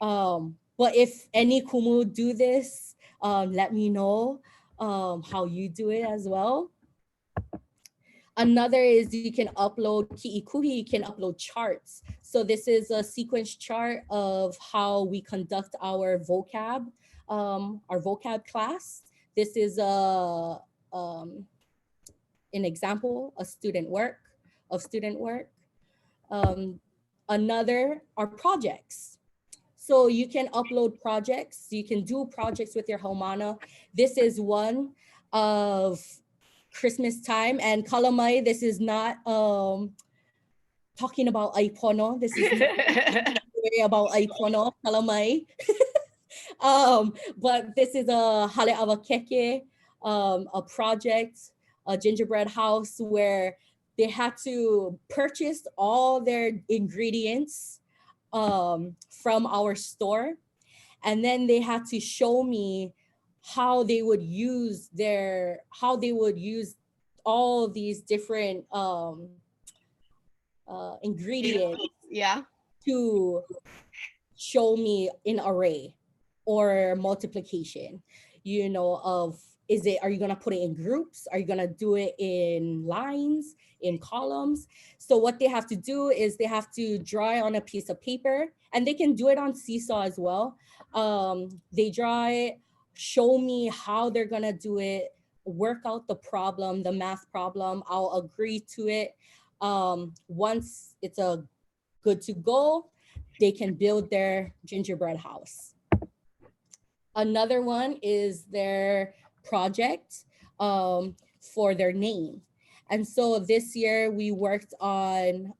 C: But if any kumu do this, let me know how you do it as well. Another is you can upload ki'ikuhi, you can upload charts. So this is a sequence chart of how we conduct our vocab class. This is an example of student work. Another are projects. So you can upload projects. You can do projects with your haumana. This is one of Christmas time, and kalamai, this is not talking about aipono. This is not about aipono, kalamai. But this is a hale awakeke, a project, a gingerbread house where they had to purchase all their ingredients from our store, and then they had to show me how they would use all these different ingredients to show me an array or multiplication, you know, of are you going to put it in groups? Are you going to do it in lines, in columns? So what they have to do is they have to draw it on a piece of paper, and they can do it on Seesaw as well. They draw it, show me how they're going to do it, work out the problem, the math problem. I'll agree to it. Once it's a good to go, they can build their gingerbread house. Another one is their project for their name. And so this year we worked on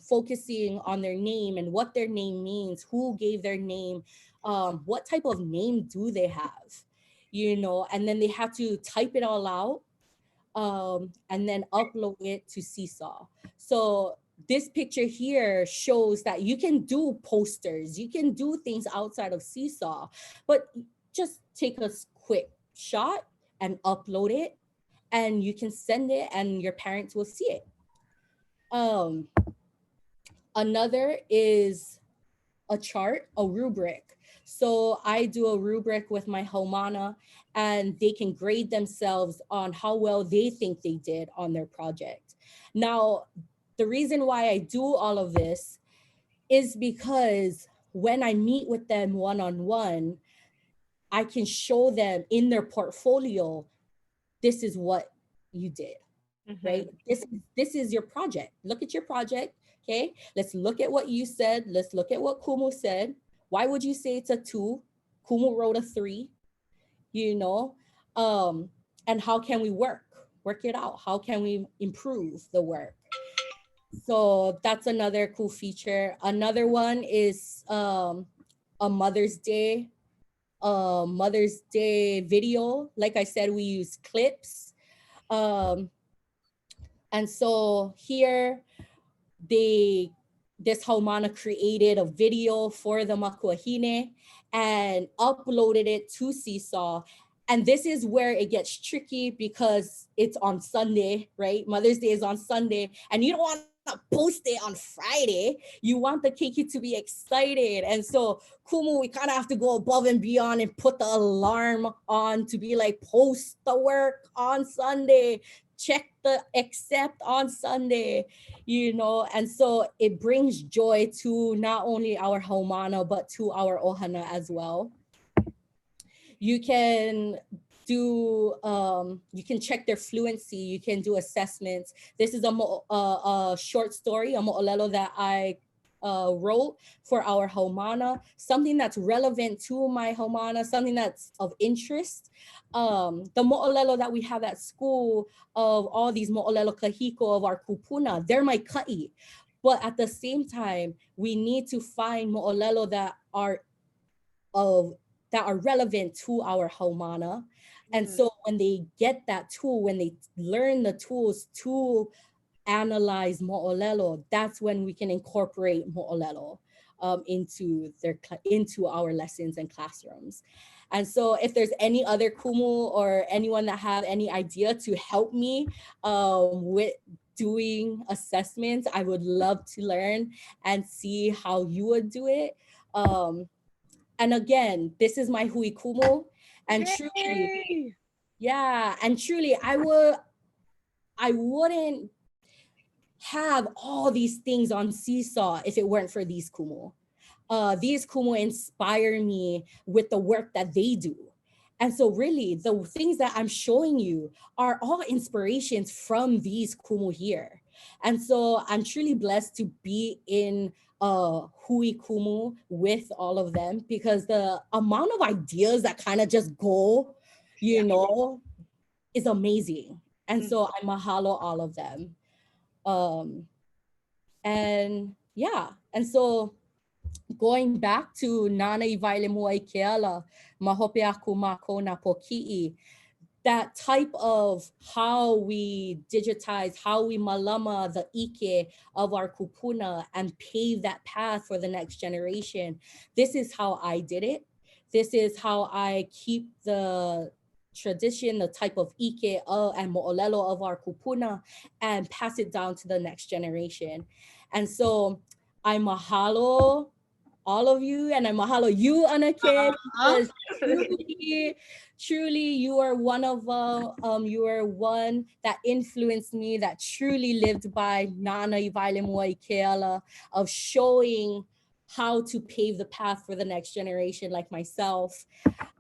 C: focusing on their name and what their name means, who gave their name, what type of name do they have, you know, and then they have to type it all out and then upload it to Seesaw. So this picture here shows that you can do posters, you can do things outside of Seesaw, but just take a quick shot and upload it, and you can send it and your parents will see it. Another is a chart, a rubric. So I do a rubric with my haumana, and they can grade themselves on how well they think they did on their project. Now, the reason why I do all of this is because when I meet with them one-on-one, I can show them in their portfolio, this is what you did, right? This is your project. Look at your project, okay? Let's look at what you said. Let's look at what Kumu said. Why would you say it's a 2? Kumu wrote a 3, you know? And how can we work it out? How can we improve the work? So that's another cool feature. Another one is a Mother's Day video. Like I said, we use clips. And so here this haumana created a video for the makuahine and uploaded it to Seesaw. And this is where it gets tricky because it's on Sunday, right? Mother's Day is on Sunday, and you don't want to post it on Friday. You want the keiki to be excited. And so Kumu, we kind of have to go above and beyond and put the alarm on to be like, post the work on Sunday, check the accept on Sunday, you know. And so it brings joy to not only our haumana, but to our ʻohana as well. You can do, you can check their fluency, you can do assessments. This is a short story, a mo'olelo that I wrote for our haumana, something that's relevant to my haumana, something that's of interest. The mo'olelo that we have at school of all these mo'olelo kahiko of our kupuna, they're my ka'i. But at the same time, we need to find mo'olelo that are relevant to our haumana. And so when they get that tool, when they learn the tools to analyze mo'olelo, that's when we can incorporate mo'olelo into our lessons and classrooms. And so if there's any other kumu or anyone that have any idea to help me with doing assessments, I would love to learn and see how you would do it. And again, this is my hui kumu, and truly, yeah, and truly, I wouldn't have all these things on Seesaw if it weren't for these kumu. These kumu inspire me with the work that they do. And so really, the things that I'm showing you are all inspirations from these kumu here. And so I'm truly blessed to be in hui kumu with all of them, because the amount of ideas that kind of just go, you know, is amazing. And so I mahalo all of them. And yeah, and so going back to Nana I Waile Mua I Keala, Mahope Aku Mako na Poki'i, that type of how we digitize, how we malama the ike of our kupuna and pave that path for the next generation. This is how I did it. This is how I keep the tradition, the type of ike and mo'olelo of our kupuna, and pass it down to the next generation. And so I mahalo all of you, and I mahalo you, Anake, because truly you are one of you are one that influenced me, that truly lived by Nana I Waile Mua I Keala, of showing how to pave the path for the next generation like myself.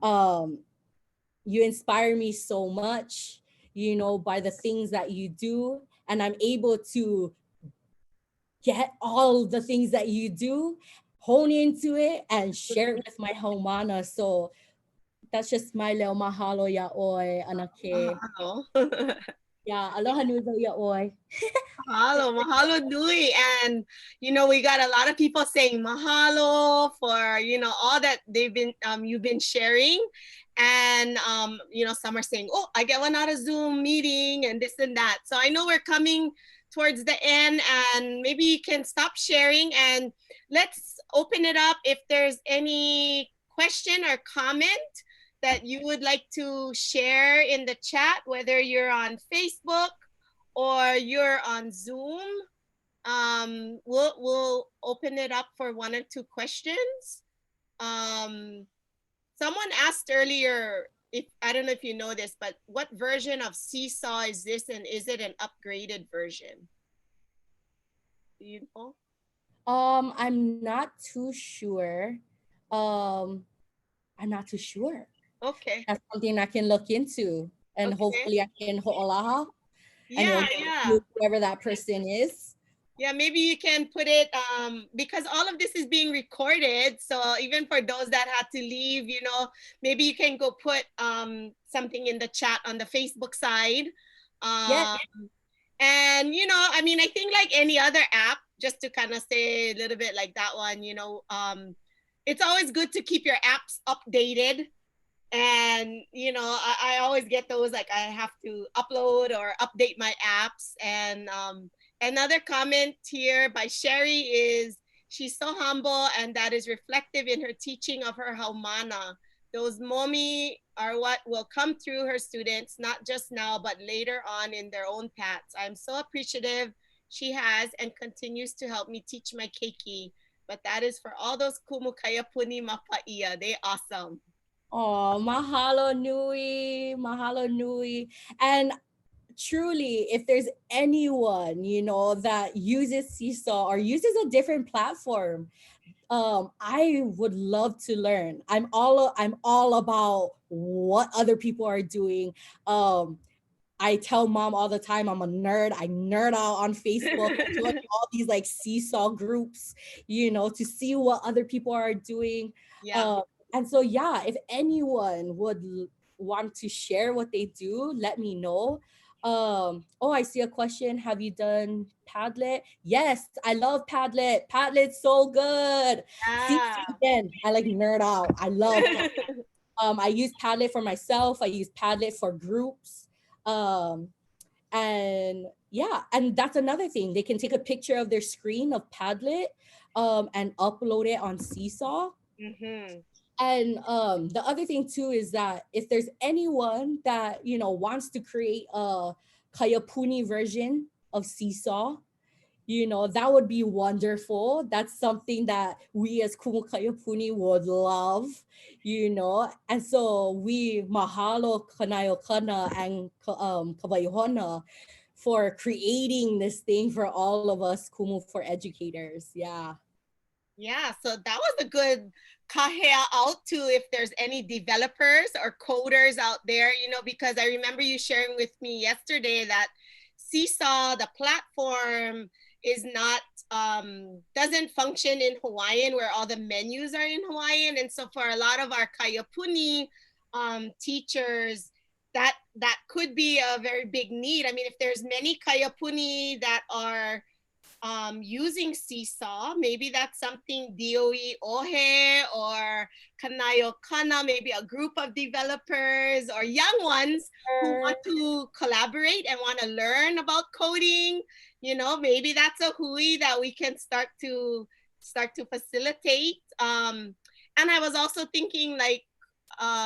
C: You inspire me so much, you know, by the things that you do, and I'm able to get all the things that you do, hone into it, and share it with my haumana. So that's just my leo mahalo yaoi, Anake. Yeah, aloha nui yaoi.
A: Mahalo nui. And, you know, we got a lot of people saying mahalo for, you know, all that they've been, you've been sharing. And, you know, some are saying, oh, I get one out of Zoom meeting and this and that. So I know we're coming towards the end, and maybe you can stop sharing and let's open it up. If there's any question or comment that you would like to share in the chat, whether you're on Facebook or you're on Zoom, we'll open it up for 1 or 2 questions. Someone asked earlier, if I don't know if you know this, but what version of Seesaw is this, and is it an upgraded version? Do you know?
C: I'm not too sure. I'm not too sure.
A: Okay.
C: That's something I can look into, and hopefully I can ho'olaha.
A: Yeah,
C: and whoever that person is.
A: Yeah, maybe you can put it, because all of this is being recorded. So even for those that had to leave, you know, maybe you can go put something in the chat on the Facebook side. And, you know, I mean, I think like any other app, just to kind of say a little bit like that one, you know, it's always good to keep your apps updated. And, you know, I always get those, like I have to upload or update my apps. And another comment here by Sherry is, she's so humble and that is reflective in her teaching of her haumana. Those momi are what will come through her students, not just now, but later on in their own paths. I'm so appreciative she has and continues to help me teach my keiki. But that is for all those kumu kaiapuni mapaia. They awesome.
C: Oh, mahalo nui, mahalo nui. And truly, if there's anyone, you know, that uses Seesaw or uses a different platform, I would love to learn. I'm all about what other people are doing. I tell mom all the time I'm a nerd. I nerd out on Facebook. I join all these like Seesaw groups, you know, to see what other people are doing.
A: Yeah.
C: And so, yeah, if anyone would want to share what they do, let me know. Oh, I see a question. Have you done Padlet? Yes, I love Padlet. Padlet's so good. See
A: Yeah.
C: again, I like nerd out. I love Padlet. I use Padlet for myself. I use Padlet for groups. And yeah, and that's another thing. They can take a picture of their screen of Padlet and upload it on Seesaw.
A: Mm-hmm.
C: And the other thing too is that if there's anyone that, you know, wants to create a kaiapuni version of Seesaw, you know, that would be wonderful. That's something that we as Kumu Kaiapuni would love, you know. And so we mahalo Alexis and Kaleialoha for creating this thing for all of us Kumu for educators. Yeah.
A: Yeah, so that was a good kahea out to if there's any developers or coders out there, you know, because I remember you sharing with me yesterday that Seesaw, the platform, is not doesn't function in Hawaiian where all the menus are in Hawaiian. And so for a lot of our kaiapuni teachers, that could be a very big need. I mean, if there's many kaiapuni that are using Seesaw, maybe that's something DOE Ohe or Araucana, maybe a group of developers or young ones who want to collaborate and want to learn about coding. You know, maybe that's a hui that we can start to facilitate. And I was also thinking like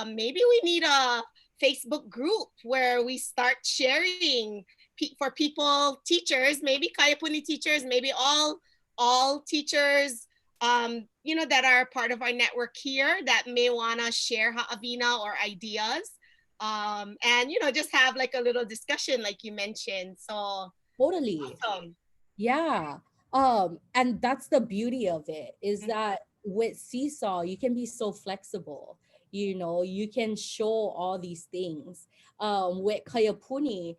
A: maybe we need a Facebook group where we start sharing for people, teachers, maybe kaiapuni teachers, maybe all teachers, you know, that are part of our network here that may want to share ha'awina or ideas, and you know, just have like a little discussion, like you mentioned. So
C: Totally.
A: awesome.
C: Yeah. And that's the beauty of it is that with Seesaw, you can be so flexible. You know, you can show all these things. With Kaiapuni,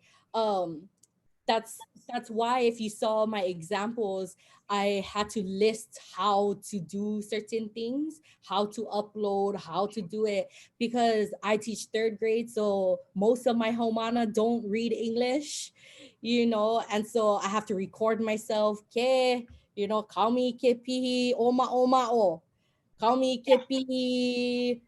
C: that's why if you saw my examples, I had to list how to do certain things, how to upload, how to do it, because I teach third grade, so most of my haumana don't read English, you know, and so I have to record myself. Ke, you know, kaumi ke pihi oma oma o, kaumi ke pihi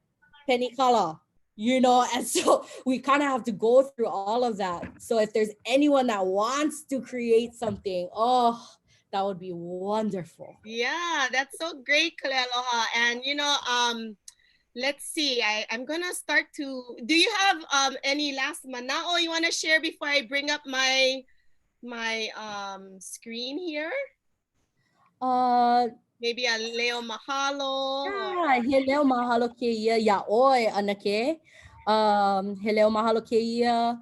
C: penikala, you know. And so we kind of have to go through all of that. So if there's anyone that wants to create something, oh, that would be wonderful.
A: Yeah, that's so great, Kaleialoha. And you know, let's see. I'm gonna start to. Do you have any last manao you want to share before I bring up my screen here? Maybe a leo mahalo.
C: Yeah, hello mahalo ke ia ya oi anake. Hello mahalo ke ia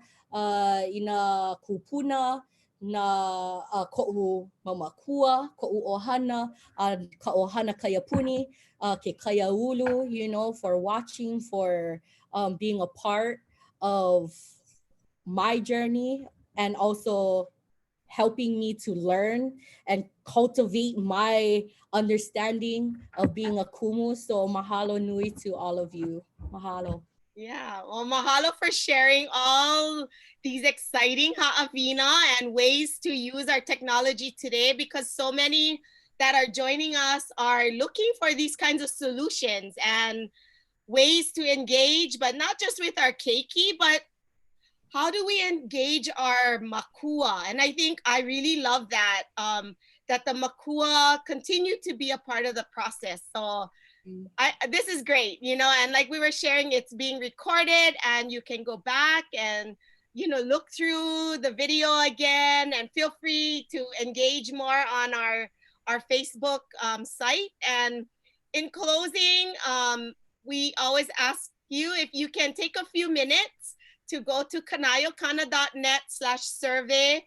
C: ina kupuna na ko'u mamakua, ko'u ʻohana, ka ʻohana kaiapuni, ke kaiaulu, you know, for watching, for being a part of my journey and also helping me to learn and cultivate my understanding of being a kumu. So mahalo nui to all of you. Mahalo.
A: Yeah, well, mahalo for sharing all these exciting ha'awina and ways to use our technology today, because so many that are joining us are looking for these kinds of solutions and ways to engage, but not just with our keiki, but how do we engage our makua? And I think I really love that, that the makua continue to be a part of the process. So this is great, you know, and like we were sharing, it's being recorded and you can go back and, you know, look through the video again, and feel free to engage more on our Facebook site. And in closing, we always ask you if you can take a few minutes to go to kaiapuni.net/survey.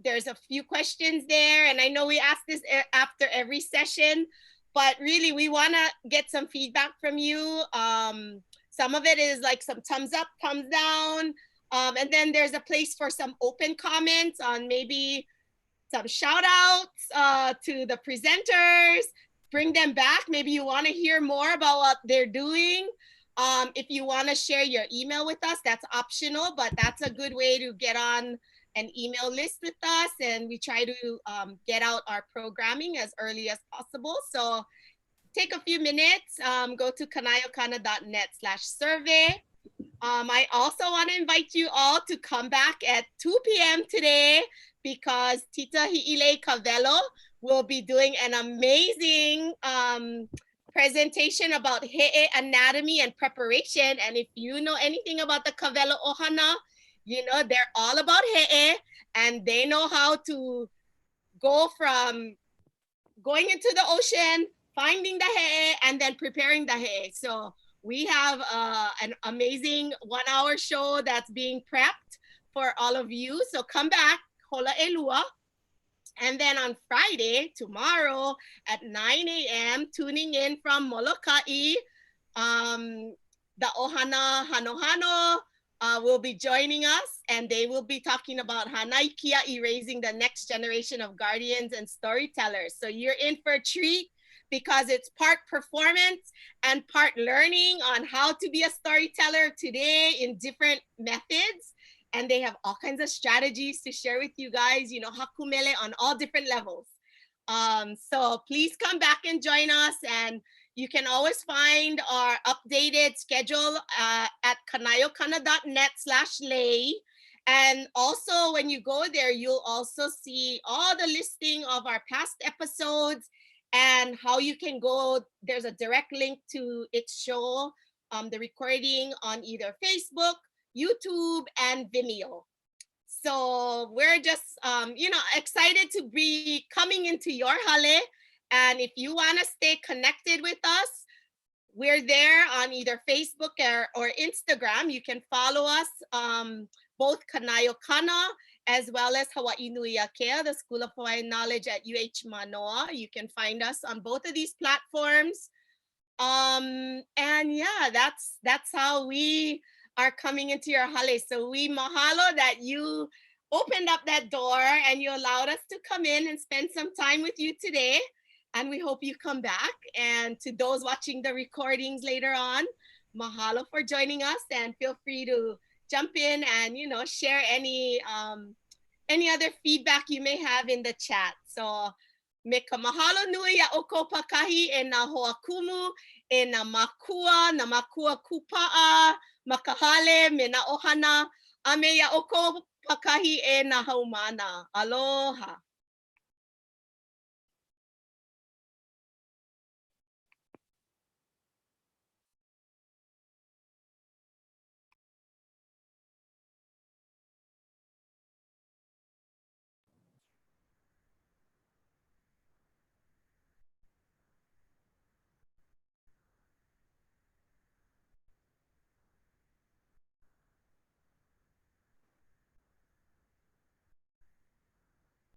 A: There's a few questions there, and I know we ask this after every session, but really we want to get some feedback from you. Some of it is like some thumbs up, thumbs down, and then there's a place for some open comments on maybe some shout outs to the presenters. Bring them back. Maybe you want to hear more about what they're doing. If you want to share your email with us, that's optional, but that's a good way to get on an email list with us. And we try to get out our programming as early as possible. So take a few minutes, go to kaiapuni.net/survey. I also want to invite you all to come back at 2 p.m. today, because Tita Hi'ile Kavelo will be doing an amazing presentation about he'e anatomy and preparation. And if you know anything about the Kavelo ʻohana, you know they're all about he'e, and they know how to go from going into the ocean, finding the he'e, and then preparing the he'e. So we have an amazing 1-hour show that's being prepped for all of you. So come back, hola elua. And then on Friday, tomorrow at 9 a.m., tuning in from Molokai, the ʻohana Hano will be joining us, and they will be talking about Hanaikia, raising the next generation of guardians and storytellers. So you're in for a treat, because it's part performance and part learning on how to be a storyteller today in different methods. And they have all kinds of strategies to share with you guys, you know, hakumele on all different levels. So please come back and join us. And you can always find our updated schedule at kaiapuni.net/lei. And also when you go there, you'll also see all the listing of our past episodes and how you can go. There's a direct link to its show, the recording on either Facebook, YouTube, and Vimeo. So we're just, you know, excited to be coming into your hale. And if you want to stay connected with us, we're there on either Facebook or Instagram. You can follow us, both Araucana as well as Hawaii Nui Akea, the School of Hawaiian Knowledge at UH Manoa. You can find us on both of these platforms. And yeah, that's how we are coming into your hale. So we mahalo that you opened up that door and you allowed us to come in and spend some time with you today. And we hope you come back. And to those watching the recordings later on, mahalo for joining us, and feel free to jump in and, you know, share any other feedback you may have in the chat. So me ka mahalo nui a oko pakahi e na hoa kumu, e na makua kupa'a, makahale me na ʻohana, a me ia oko pakahi e na haumana. Aloha.